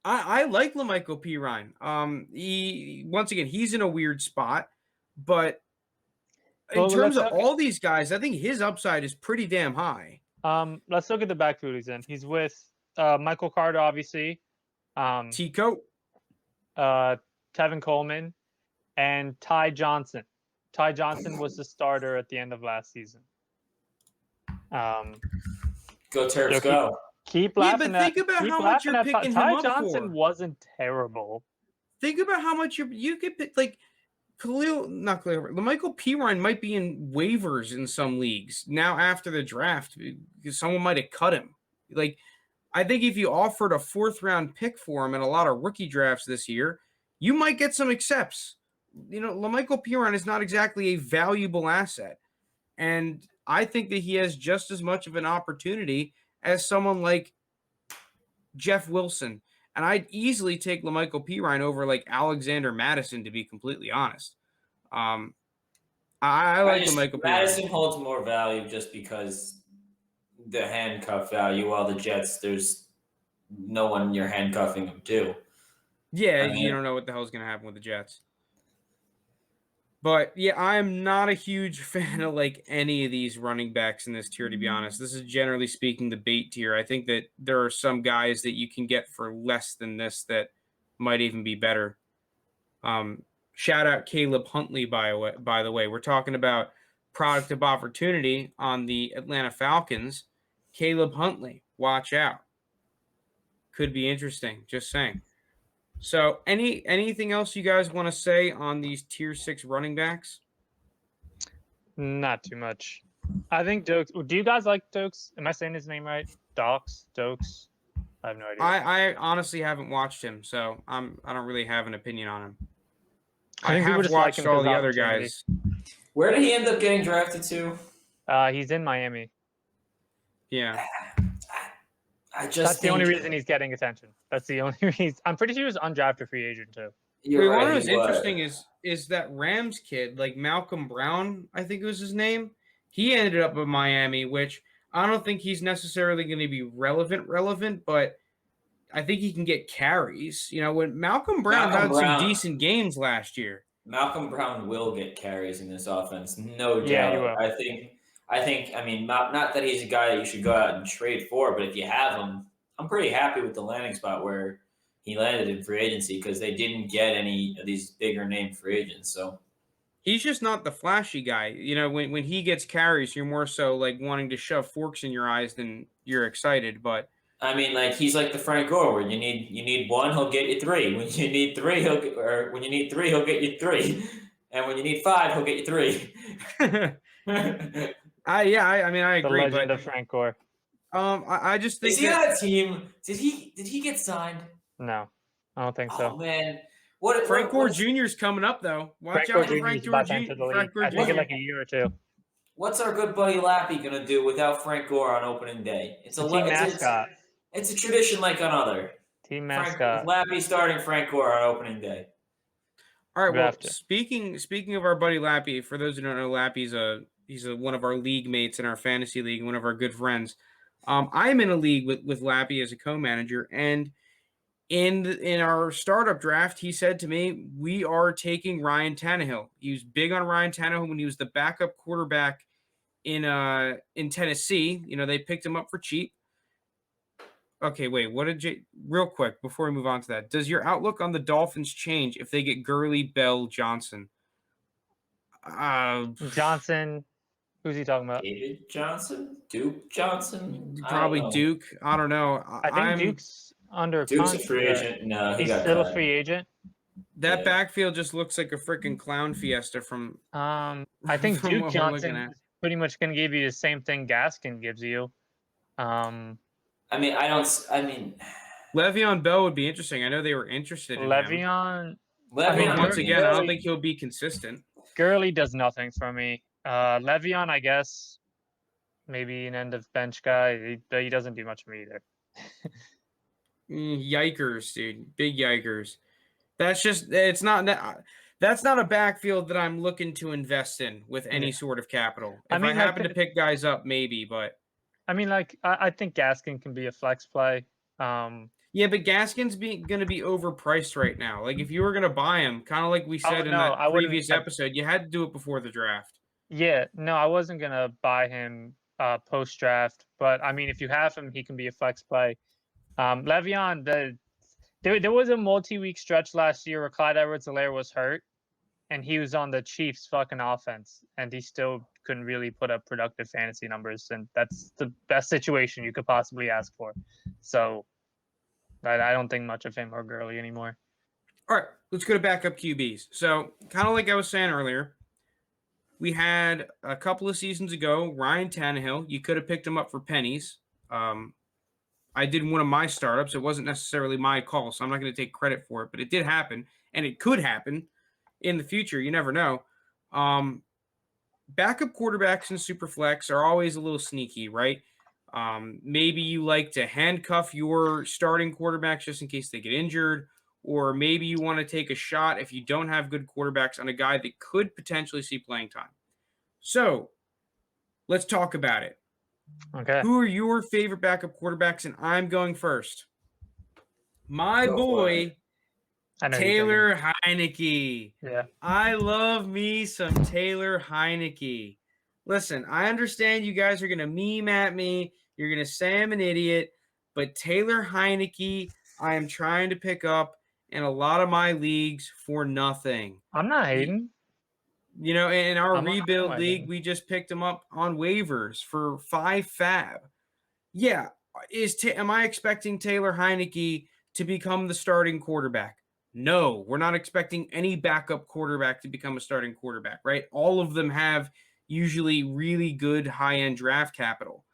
I like LaMichael Pirine. He once again he's in a weird spot, but in Well, terms let's of look all these guys, I think his upside is pretty damn high. let's look at the backfield he's in. He's with Michael Carter, obviously, Tico, Tevin Coleman, and Ty Johnson. Ty Johnson was the starter at the end of last season. Go Terps, So go. Keep Yeah, laughing but think at about keep how much laughing you're at picking him Ty up Johnson for. wasn't terrible. Think about how much you could pick. Like LaMichael Pirine might be in waivers in some leagues now after the draft because someone might have cut him. Like, I think if you offered a 4th round pick for him in a lot of rookie drafts this year, you might get some accepts. LaMichael Pirine is not exactly a valuable asset. And I think that he has just as much of an opportunity as someone like Jeff Wilson. And I'd easily take LaMichael Pirine over like Alexander Madison, to be completely honest. I like LaMichael Pirine. Madison holds more value just because the handcuff value, while the Jets, there's no one you're handcuffing them to. Yeah, I mean, you don't know what the hell's going to happen with the Jets. But yeah, I'm not a huge fan of like any of these running backs in this tier, to be honest. This is generally speaking the bait tier. I think that there are some guys that you can get for less than this that might even be better. Shout out Caleb Huntley, by the way. We're talking about product of opportunity on the Atlanta Falcons. Caleb Huntley, watch out. Could be interesting, just saying. So, anything else you guys want to say on these tier 6 running backs? Not too much. I think Dokes. Do you guys like Dokes? Am I saying his name right? Dokes. I have no idea. I honestly haven't watched him, so I don't really have an opinion on him. I think people have just like watched him all because the of other opportunity. guys. where did he end up getting drafted to? He's in Miami. Yeah. That's the only reason he's getting attention. That's the only reason. I'm pretty sure he was undrafted free agent too. You're One right, of what's he was. interesting is that Rams kid, like Malcolm Brown, I think was his name. He ended up in Miami, which I don't think he's necessarily going to be relevant, but I think he can get carries. When Malcolm Brown had some decent games last year. Malcolm Brown will get carries in this offense, no doubt. Yeah, he will. I think. I mean, not that he's a guy that you should go out and trade for, but if you have him, I'm pretty happy with the landing spot where he landed in free agency because they didn't get any of these bigger name free agents. So he's just not the flashy guy. When he gets carries, you're more so like wanting to shove forks in your eyes than you're excited. But I mean, like he's like the Frank Gore, where you need one, he'll get you 3. When you need 3, when you need 3, he'll get you 3, and when you need 5, he'll get you 3. I agree. The legend of Frank Gore. I just think is he on a team? Did he get signed? No, I don't think so. Oh man, Frank Gore Jr. is coming up though. Watch out for Frank Gore Jr. I think in like a year or two. What's our good buddy Lappy gonna do without Frank Gore on opening day? It's a team mascot. It's a tradition like another. Team mascot. Lappy starting Frank Gore on opening day. All right. Well, speaking of our buddy Lappy, for those who don't know, Lappy's he's one of our league mates in our fantasy league, one of our good friends. I'm in a league with Lappy as a co-manager, and in our startup draft, he said to me, "We are taking Ryan Tannehill." He was big on Ryan Tannehill when he was the backup quarterback in Tennessee. You know, they picked him up for cheap. Okay, wait. What did you? Real quick before we move on to that, does your outlook on the Dolphins change if they get Gurley, Bell, Johnson? Johnson, who's he talking about? David Johnson, Duke Johnson. I don't Probably know. Duke. I don't know. I think Duke's under Duke's a free contract. agent. No, he He's got still a cut. free agent. That Yeah. backfield just looks like a freaking clown fiesta from I think from Duke what we're looking Johnson at. is pretty much going to give you the same thing Gaskin gives you. I mean, I don't. I mean, Le'Veon Bell would be interesting. I know they were interested in him, Le'Veon, but Le'Veon once again, I don't Gurley- think he'll be consistent. Gurley does nothing for me. Le'Veon, I guess, maybe an end of bench guy. He doesn't do much for me either. Yikers, dude! Big yikers. That's just it's not that. That's not a backfield that I'm looking to invest in with any Yeah. sort of capital. I If I, mean, like happen to pick guys up, maybe, but I mean, like I think Gaskin can be a flex play. yeah, but Gaskin's going to be overpriced right now. Like if you were going to buy him, kind of like we said in no, that I wouldn't. previous episode, you had to do it before the draft. Yeah, no, I wasn't gonna buy him post draft, but I mean, if you have him, he can be a flex play. Le'Veon, there was a multi-week stretch last year where Clyde Edwards-Helaire was hurt, and he was on the Chiefs' fucking offense, and he still couldn't really put up productive fantasy numbers, and that's the best situation you could possibly ask for. So, I don't think much of him or Gurley anymore. All right, let's go to backup QBs. So, kind of like I was saying earlier, we had a couple of seasons ago Ryan Tannehill. You could have picked him up for pennies. I did one of my startups. It wasn't necessarily my call, so I'm not going to take credit for it, but it did happen, and it could happen in the future. You never know. Backup quarterbacks in Superflex are always a little sneaky, right? Maybe you like to handcuff your starting quarterbacks just in case they get injured, or maybe you want to take a shot if you don't have good quarterbacks on a guy that could potentially see playing time. So let's talk about it. Okay. Who are your favorite backup quarterbacks? And I'm going first. My Go for boy, I know Taylor Heineke. Yeah. I love me some Taylor Heineke. Listen, I understand you guys are going to meme at me. You're going to say I'm an idiot. But Taylor Heineke, I am trying to pick up in a lot of my leagues for nothing. I'm not hating. You know, in our I'm on rebuild my league, team. we just picked him up on waivers for 5 fab. Yeah, am I expecting Taylor Heineke to become the starting quarterback? No, we're not expecting any backup quarterback to become a starting quarterback, right? All of them have usually really good high-end draft capital.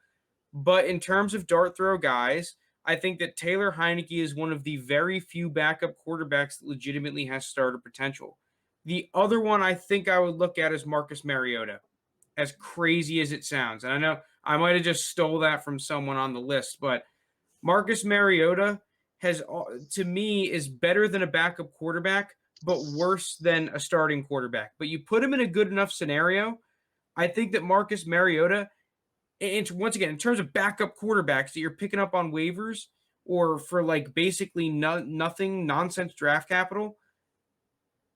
But in terms of dart throw guys, I think that Taylor Heineke is one of the very few backup quarterbacks that legitimately has starter potential. The other one I think I would look at is Marcus Mariota, as crazy as it sounds. And I know I might have just stole that from someone on the list, but Marcus Mariota has, to me, is better than a backup quarterback, but worse than a starting quarterback. But you put him in a good enough scenario, I think that Marcus Mariota, and once again, in terms of backup quarterbacks that you're picking up on waivers or for like basically nothing nonsense draft capital,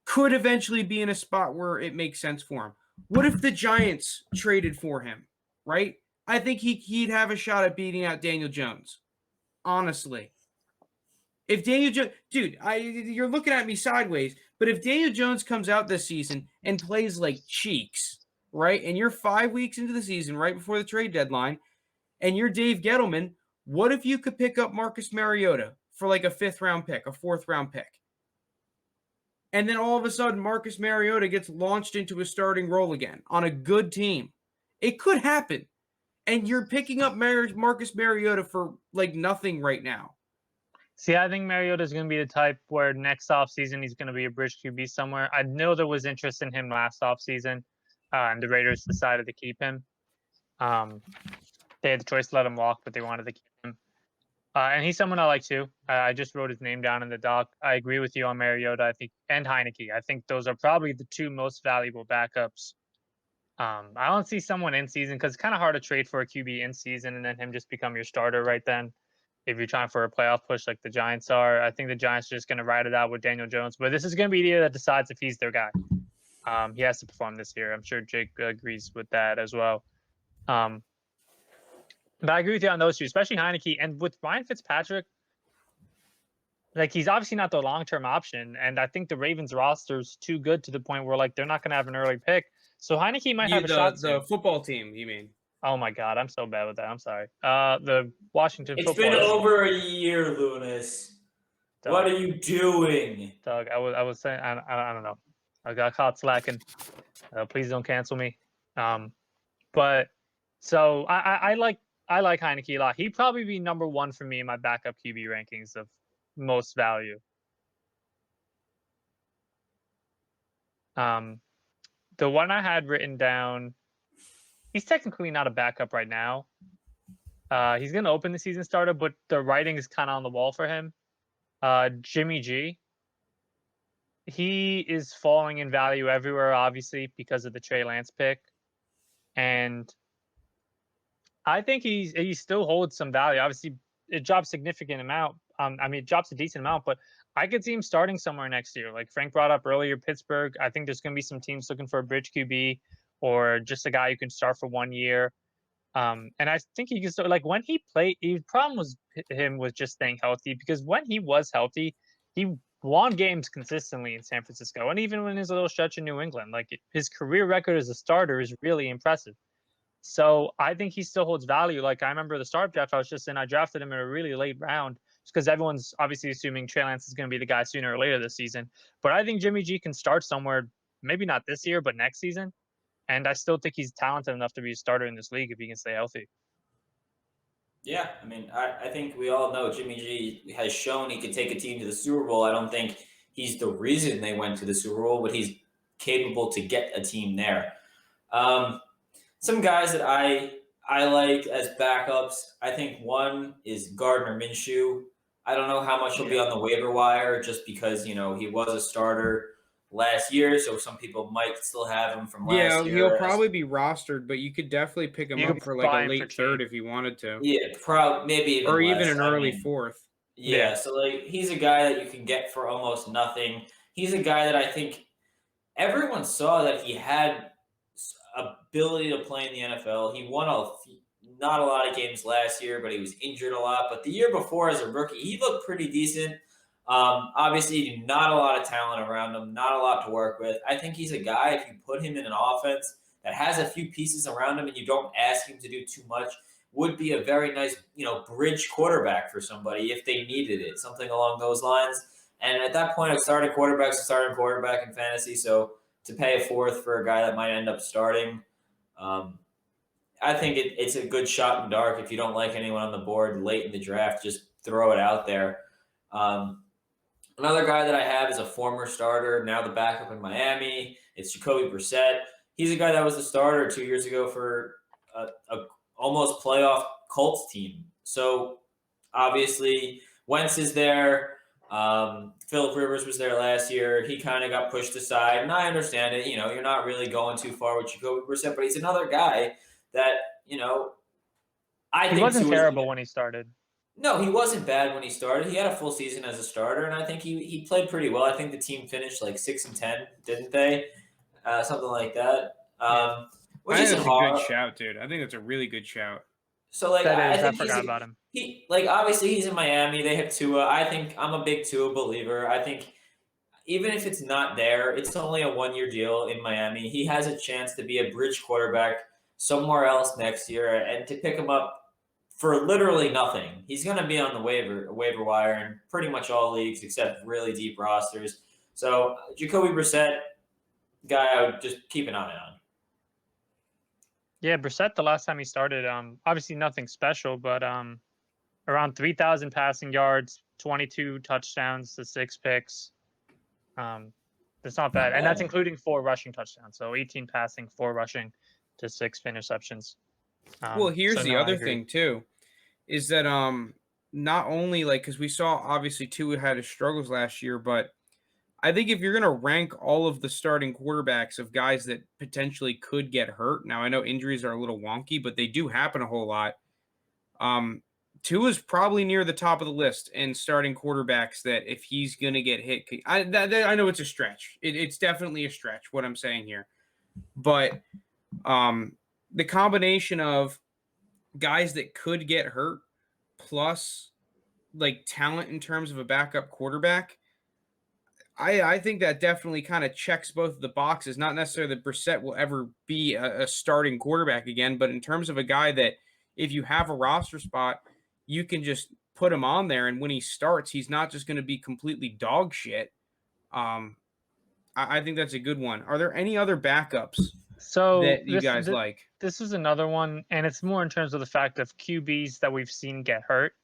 could eventually be in a spot where it makes sense for him. What if the Giants traded for him, right? I think he'd have a shot at beating out Daniel Jones. Honestly. If Daniel Jones, dude, you're looking at me sideways, but if Daniel Jones comes out this season and plays like cheeks, right? And you're 5 weeks into the season, right before the trade deadline, and you're Dave Gettleman, what if you could pick up Marcus Mariota for like a 5th round pick, a 4th round pick? And then all of a sudden, Marcus Mariota gets launched into a starting role again on a good team. It could happen. And you're picking up Marcus Mariota for like nothing right now. See, I think Mariota is going to be the type where next offseason he's going to be a bridge QB somewhere. I know there was interest in him last offseason, and the Raiders decided to keep him. They had the choice to let him walk, but they wanted to keep him. And he's someone I like too. I just wrote his name down in the doc. I agree with you on Mariota, I think, and Heineke. I think those are probably the two most valuable backups. I don't see someone in season because it's kind of hard to trade for a QB in season and then him just become your starter right then. if you're trying for a playoff push like the Giants are. I think the Giants are just going to ride it out with Daniel Jones. But this is going to be the year that decides if he's their guy. He has to perform this year. I'm sure Jake agrees with that as well. But I agree with you on those two, especially Heineke. And with Ryan Fitzpatrick, like, he's obviously not the long-term option. And I think the Ravens roster is too good to the point where, like, they're not going to have an early pick. So Heineke might have a shot soon. The football team, you mean? Oh, my God. I'm so bad with that. I'm sorry. The Washington It's football been team. over a year, Lounis. Doug, What are you doing? Doug, I was saying, I don't know. I got caught slacking. Please don't cancel me. But so I like Heineke a lot. He'd probably be number one for me in my backup QB rankings of most value. The one I had written down, he's technically not a backup right now. He's going to open the season starter, but the writing is kind of on the wall for him. Jimmy G. He is falling in value everywhere, obviously, because of the Trey Lance pick. And I think he still holds some value. Obviously, it drops a significant amount. It drops a decent amount, but I could see him starting somewhere next year. Like Frank brought up earlier, Pittsburgh. I think there's going to be some teams looking for a bridge QB or just a guy who can start for 1 year. And I think he can start, like, when he played, the problem was him was just staying healthy, because when he was healthy, he won games consistently in San Francisco. And even when his little stretch in New England, like, his career record as a starter is really impressive. So I think he still holds value. Like, I remember the start draft I was just in, I drafted him in a really late round just because everyone's obviously assuming Trey Lance is going to be the guy sooner or later this season. But I think Jimmy G can start somewhere, maybe not this year, but next season. And I still think he's talented enough to be a starter in this league if he can stay healthy. Yeah, I mean, I think we all know Jimmy G has shown he can take a team to the Super Bowl. I don't think he's the reason they went to the Super Bowl, but he's capable to get a team there. Some guys that I like as backups, I think one is Gardner Minshew. I don't know how much he'll be on the waiver wire just because, he was a starter last year, so some people might still have him from last year. Yeah, he'll probably be rostered, but you could definitely pick him up for like a late third if you wanted to. Yeah, maybe even or less. Even an early fourth. Yeah, so like he's a guy that you can get for almost nothing. He's a guy that I think everyone saw that he had ability to play in the NFL. He won not a lot of games last year, but he was injured a lot. But the year before, as a rookie, he looked pretty decent. Obviously, not a lot of talent around him, not a lot to work with. I think he's a guy, if you put him in an offense that has a few pieces around him and you don't ask him to do too much, would be a very nice, bridge quarterback for somebody if they needed it, something along those lines. And at that point, a starting quarterback's a starting quarterback in fantasy, so to pay a fourth for a guy that might end up starting, I think it's a good shot in the dark. If you don't like anyone on the board late in the draft, just throw it out there. Another guy that I have is a former starter, now the backup in Miami. It's Jacoby Brissett. He's a guy that was the starter 2 years ago for a almost playoff Colts team. So obviously Wentz is there. Phillip Rivers was there last year. He kind of got pushed aside, and I understand it. You're not really going too far with Jacoby Brissett, but he's another guy that, I think he wasn't terrible when he started. No, he wasn't bad when he started. He had a full season as a starter, and I think he played pretty well. I think the team finished like 6-10, didn't they? Something like that. Which isn't hard. A good shout, dude. I think that's a really good shout. So like, I forgot about him. He obviously he's in Miami. They have Tua. I think I'm a big Tua believer. I think even if it's not there, it's only a 1-year deal in Miami. He has a chance to be a bridge quarterback somewhere else next year, and to pick him up for literally nothing. He's going to be on the waiver wire in pretty much all leagues except really deep rosters. So Jacoby Brissett, guy I would just keep an eye on. Yeah, Brissett, the last time he started, obviously nothing special, but around 3,000 passing yards, 22 touchdowns to 6 picks. That's not bad. And that's including 4 rushing touchdowns. So 18 passing, 4 rushing to 6 interceptions. Well, here's the other thing too, is that not only because we saw obviously Tua had his struggles last year, but I think if you're going to rank all of the starting quarterbacks of guys that potentially could get hurt, now I know injuries are a little wonky, but they do happen a whole lot. Tua's probably near the top of the list in starting quarterbacks that if he's going to get hit, I know it's a stretch. It's definitely a stretch, what I'm saying here. But the combination of guys that could get hurt plus like talent in terms of a backup quarterback, I think that definitely kind of checks both of the boxes. Not necessarily that Brissett will ever be a starting quarterback again, but in terms of a guy that if you have a roster spot, you can just put him on there, and when he starts, he's not just going to be completely dog shit. I think that's a good one. Are there any other backups So that you guys like? This is another one, and it's more in terms of the fact of QBs that we've seen get hurt.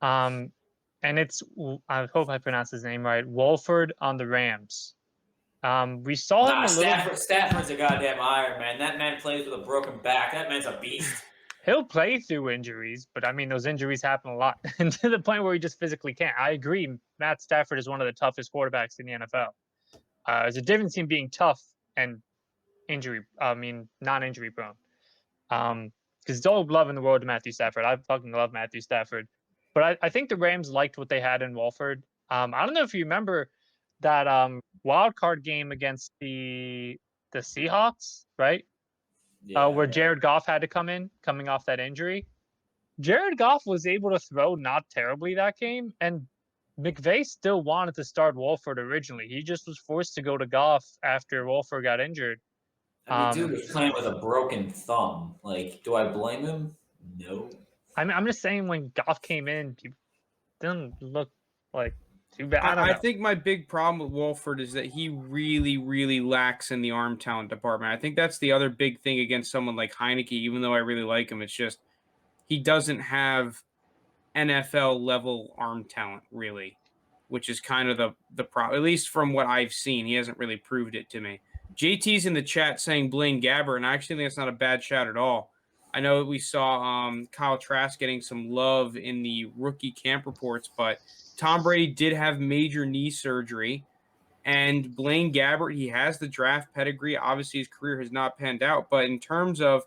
And it's, I hope I pronounce his name right, Wolford on the Rams. We saw him a little. Stafford's a goddamn iron, man. That man plays with a broken back. That man's a beast. He'll play through injuries, but I mean, those injuries happen a lot, and to the point where he just physically can't. I agree. Matt Stafford is one of the toughest quarterbacks in the NFL. There's a difference in being tough and non-injury prone. Because it's all love in the world to Matthew Stafford. I fucking love Matthew Stafford. But I think the Rams liked what they had in Wolford. I don't know if you remember that wild card game against the Seahawks, right? Yeah. Where Jared Goff had to coming off that injury. Jared Goff was able to throw not terribly that game, and McVay still wanted to start Wolford originally. He just was forced to go to Goff after Wolford got injured. I mean, dude was playing with a broken thumb. Like, do I blame him? No. I'm just saying when Goff came in, he didn't look like too bad. I think my big problem with Wolford is that he really, really lacks in the arm talent department. I think that's the other big thing against someone like Heineke, even though I really like him. It's just he doesn't have NFL level arm talent, really, which is kind of the problem. At least from what I've seen, he hasn't really proved it to me. JT's in the chat saying Blaine Gabbert, and I actually think that's not a bad shout at all. I know we saw Kyle Trask getting some love in the rookie camp reports, but Tom Brady did have major knee surgery, and Blaine Gabbert, he has the draft pedigree. Obviously, his career has not panned out, but in terms of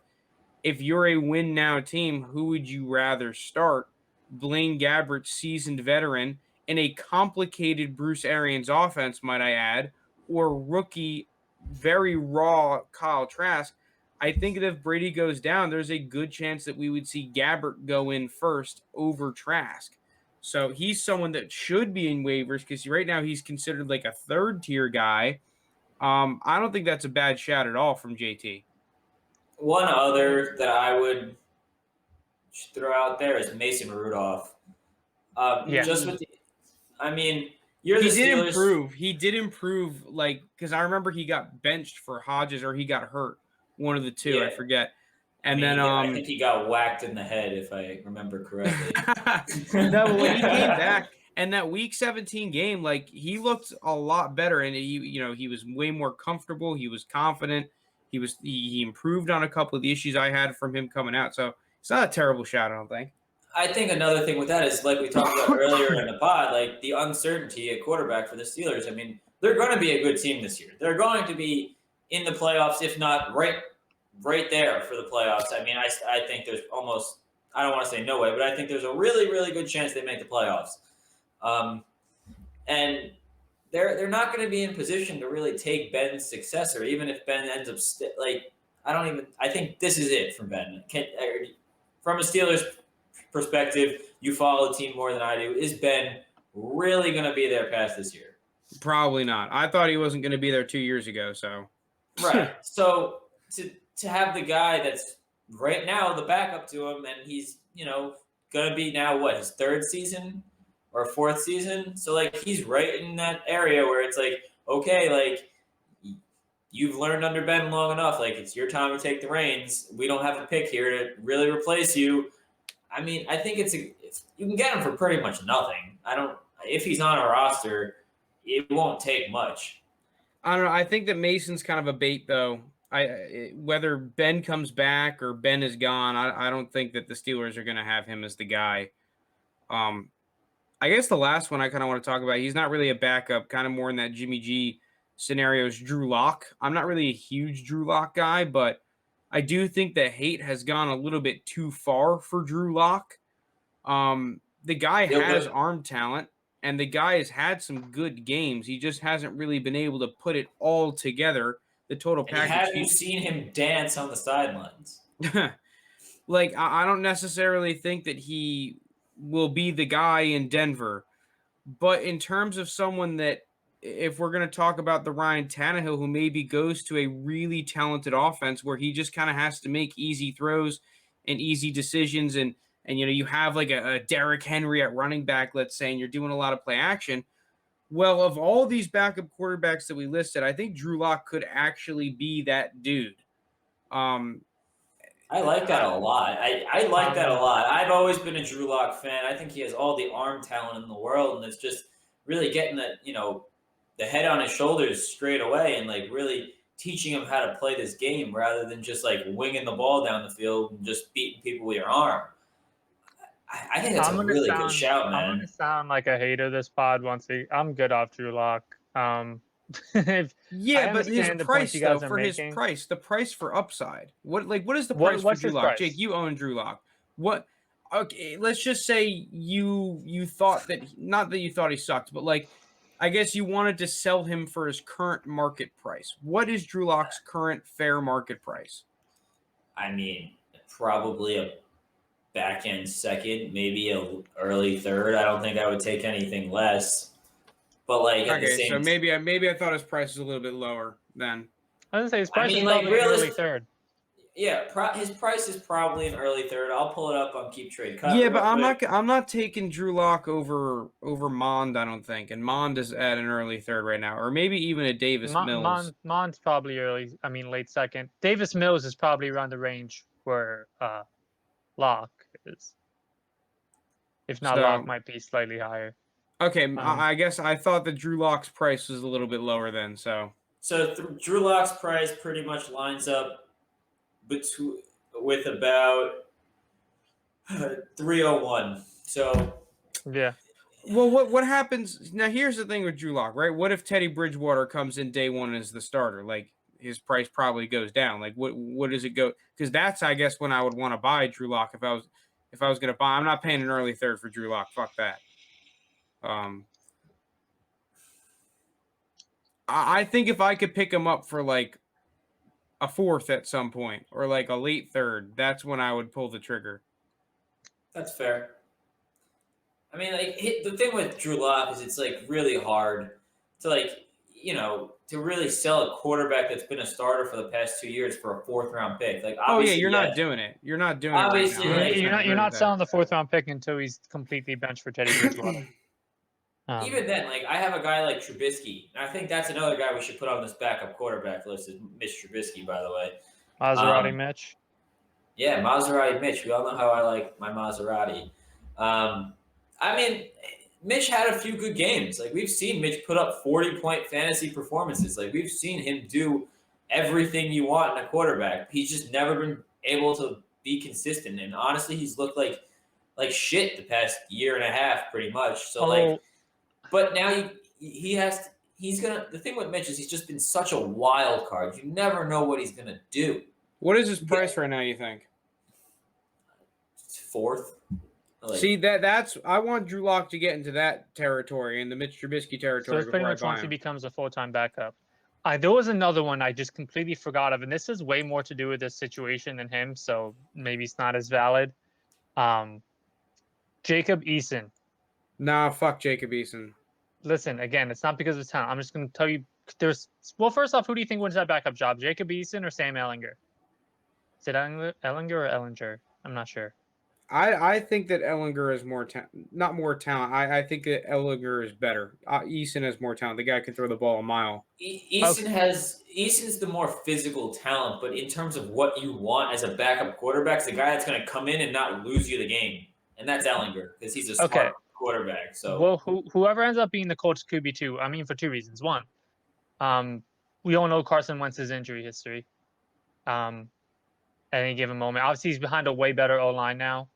if you're a win now team, who would you rather start? Blaine Gabbert, seasoned veteran, in a complicated Bruce Arians offense, might I add, or rookie, very raw Kyle Trask. I think that if Brady goes down, there's a good chance that we would see Gabbert go in first over Trask. So he's someone that should be in waivers because right now he's considered like a third-tier guy. I don't think that's a bad shout at all from JT. One other that I would throw out there is Mason Rudolph. Just with you're the Steelers. He did improve, like, because I remember he got benched for Hodges or he got hurt. One of the two, yeah. I forget. And I think he got whacked in the head, if I remember correctly. No, but when he came back and that Week 17 game, like he looked a lot better, and he was way more comfortable. He was confident. He improved on a couple of the issues I had from him coming out. So it's not a terrible shot, I don't think. I think another thing with that is, like we talked about earlier in the pod, like the uncertainty at quarterback for the Steelers. I mean, they're going to be a good team this year. They're going to be in the playoffs, if not right there for the playoffs. I mean, I think there's almost, I don't want to say no way, but I think there's a really, really good chance they make the playoffs. And they're not going to be in position to really take Ben's successor, even if Ben ends up I think this is it from Ben. From a Steelers perspective, you follow the team more than I do. Is Ben really going to be there past this year? Probably not. I thought he wasn't going to be there 2 years ago. So right. So to have the guy that's right now the backup to him, and he's going to be now his third season or fourth season. So like he's right in that area where it's like, okay, like you've learned under Ben long enough. Like it's your time to take the reins. We don't have a pick here to really replace you. I mean, I think you can get him for pretty much nothing. If he's on a roster, it won't take much. I don't know. I think that Mason's kind of a bait, though. Whether Ben comes back or Ben is gone, I don't think that the Steelers are going to have him as the guy. I guess the last one I kind of want to talk about, he's not really a backup, kind of more in that Jimmy G scenario, is Drew Lock. I'm not really a huge Drew Lock guy, but I do think that hate has gone a little bit too far for Drew Lock. The guy Yeah, has but arm talent, and the guy has had some good games. He just hasn't really been able to put it all together. The total and package. have you seen him dance on the sidelines? Like, I don't necessarily think that he will be the guy in Denver, but in terms of someone that, if we're going to talk about the Ryan Tannehill, who maybe goes to a really talented offense where he just kind of has to make easy throws and easy decisions, and you have like a Derrick Henry at running back, let's say, and you're doing a lot of play action. Well, of all these backup quarterbacks that we listed, I think Drew Lock could actually be that dude. Um, I like that a lot. I like that a Um, lot. I've always been a Drew Lock fan. I think he has all the arm talent in the world, and it's just really getting the head on his shoulders straight away, and like really teaching him how to play this game rather than just like winging the ball down the field and just beating people with your arm. I think that's I'm a gonna really good sound shout, I'm gonna man. sound like a hater this pod I'm good off Drew Lock. If I Yeah, but his understand the points you price though, guys are for his making. price, the price for upside. What is the price for What's Drew his Lock? Jake, price? you own Drew Lock. What Okay, let's just say you thought that not that you thought he sucked, but like I guess you wanted to sell him for his current market price. What is Drew Lock's current fair market price? I mean, probably a back end second, maybe a early third. I don't think I would take anything less. But like at the Okay, so same, maybe I thought his price was a little bit lower then. I was gonna say his I price is mean, like probably an early realistic. third. Yeah, his price is probably an early third. I'll pull it up on Keep Trade Cut Yeah, but real quick. I'm not taking Drew Lock over Mond, I don't think. And Mond is at an early third right now, or maybe even a Davis Mills. Mon's probably early. I mean, late second. Davis Mills is probably around the range where Locke is. If not, Locke So might be slightly higher. okay, Um, I guess I thought that Drew Lock's price was a little bit lower then. So So Drew Lock's price pretty much lines up with about 301. So yeah. well, what happens now? Here's the thing with Drew Lock, right? What if Teddy Bridgewater comes in day one as the starter? Like his price probably goes down. Like what does it go? Because that's I guess when I would want to buy Drew Lock if I was going to buy. I'm not paying an early third for Drew Lock. Fuck that. I think if I could pick him up for like a fourth at some point or like a late third, that's when I would pull the trigger. that's fair. I mean, like the thing with Drew Lock is it's like really hard to to really sell a quarterback that's been a starter for the past 2 years for a fourth round pick. Like Oh yeah, obviously, you're not yes, doing it. You're not doing it right obviously, now. like You're not selling the fourth round pick until he's completely benched for Teddy Bridgewater. even then, like I have a guy like Trubisky, and I think that's another guy we should put on this backup quarterback list is Mitch Trubisky, by the way. Maserati Mitch. Yeah, Maserati Mitch. We all know how I like my Maserati. I mean, Mitch had a few good games. Like we've seen Mitch put up 40-point fantasy performances. Like we've seen him do everything you want in a quarterback. He's just never been able to be consistent. And honestly, he's looked like shit the past year and a half, pretty much. So but now he's gonna. The thing with Mitch is he's just been such a wild card. You never know what he's gonna do. What is his price right now, you think? Fourth. See, that's I want Drew Lock to get into that territory, in the Mitch Trubisky So territory, it's pretty before I much buy once he him. becomes a full-time backup. There was another one I just completely forgot of, and this is way more to do with this situation than him, so maybe it's not as valid. Jacob Eason. Nah, fuck Jacob Eason. Listen, again, it's not because of talent. I'm just going to tell you. First off, who do you think wins that backup job? Jacob Eason or Sam Ellinger? Is it Ellinger or Ellinger? I'm not sure. I think that Ellinger is not more talent. I think that Ellinger is better. Eason has more talent. The guy can throw the ball a mile. Eason's the more physical talent, but in terms of what you want as a backup quarterback, it's the guy that's going to come in and not lose you the game, and that's Ellinger because he's a smart quarterback. So well, whoever ends up being the Colts QB2, I mean, for two reasons. One, we all know Carson Wentz's injury history. At any given moment, obviously he's behind a way better O line now.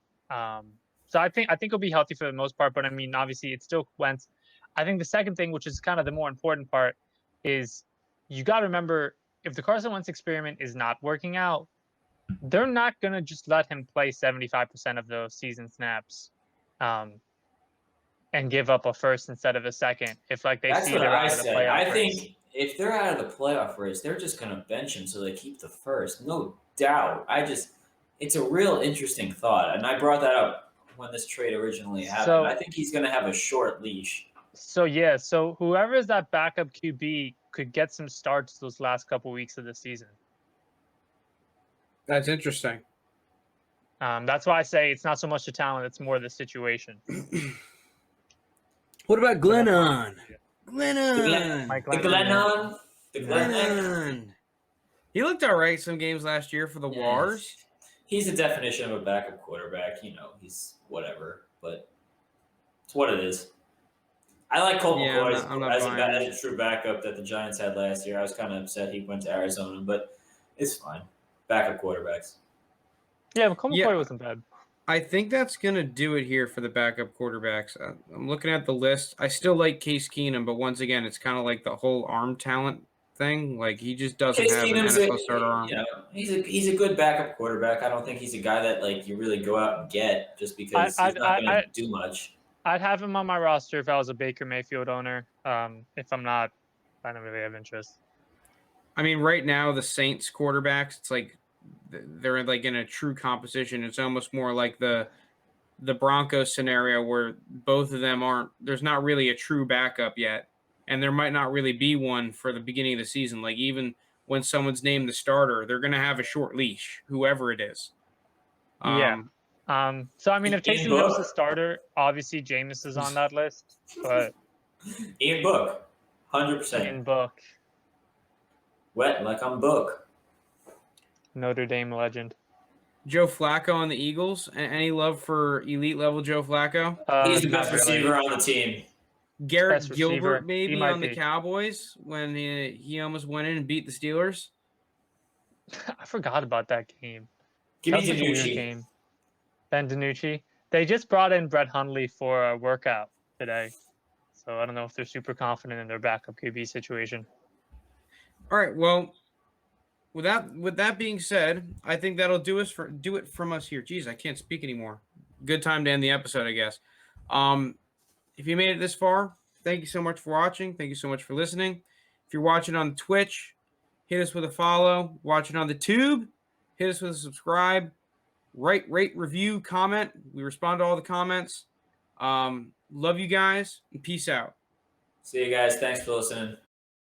So I think he'll be healthy for the most part. But I mean, obviously it's still Wentz. I think the second thing, which is kind of the more important part, is you got to remember if the Carson Wentz experiment is not working out, they're not gonna just let him play 75% of those season snaps and give up a first instead of a second if like they That's see what they're I out of the said. playoff I race. think if they're out of the playoff race, they're just going to bench him so they keep the first. No doubt. It's a real interesting thought. And I brought that up when this trade originally happened. I think he's going to have a short leash. So whoever is that backup QB could get some starts those last couple weeks of the season. That's interesting. That's why I say it's not so much the talent; it's more the situation. What about Glennon? Mike The Glennon. Glennon. He looked all right some games last year for the Wars. He's the definition of a backup quarterback. He's whatever, but it's what it is. I like Colt McCoy as a true backup that the Giants had last year. I was kind of upset he went to Arizona, but it's fine. Backup quarterbacks. Yeah, but Colt McCoy wasn't bad. I think that's going to do it here for the backup quarterbacks. I'm looking at the list. I still like Case Keenum, but once again, it's kind of like the whole arm talent thing. Like, he just doesn't have an NFL starter arm. He's a good backup quarterback. I don't think he's a guy that like you really go out and get just because he's not going to do much. I'd have him on my roster if I was a Baker Mayfield owner. If I'm not, I don't really have interest. I mean, right now, the Saints quarterbacks, it's like they're like in a true competition. It's almost more like the Broncos scenario where both of them there's not really a true backup yet. And there might not really be one for the beginning of the season. Like, even when someone's named the starter, they're going to have a short leash, whoever it is. So, I mean, if Taysom Hill's the starter, obviously Jameis is on that list. But Ian Book, 100%. Ian Book. Wet like I'm Book. Notre Dame legend. Joe Flacco on the Eagles. Any love for elite level Joe Flacco? He's the best receiver on the team. Garrett Gilbert maybe on the Cowboys when he almost went in and beat the Steelers. I forgot about that game. Give me DiNucci. Ben DiNucci. They just brought in Brett Hundley for a workout today. So I don't know if they're super confident in their backup QB situation. All right, well, with that being said, I think that'll do it from us here. Jeez, I can't speak anymore. Good time to end the episode, I guess. If you made it this far, thank you so much for watching. Thank you so much for listening. If you're watching on Twitch, hit us with a follow. Watching on the Tube, hit us with a subscribe. Rate, review, comment. We respond to all the comments. Love you guys, and peace out. See you guys. Thanks for listening.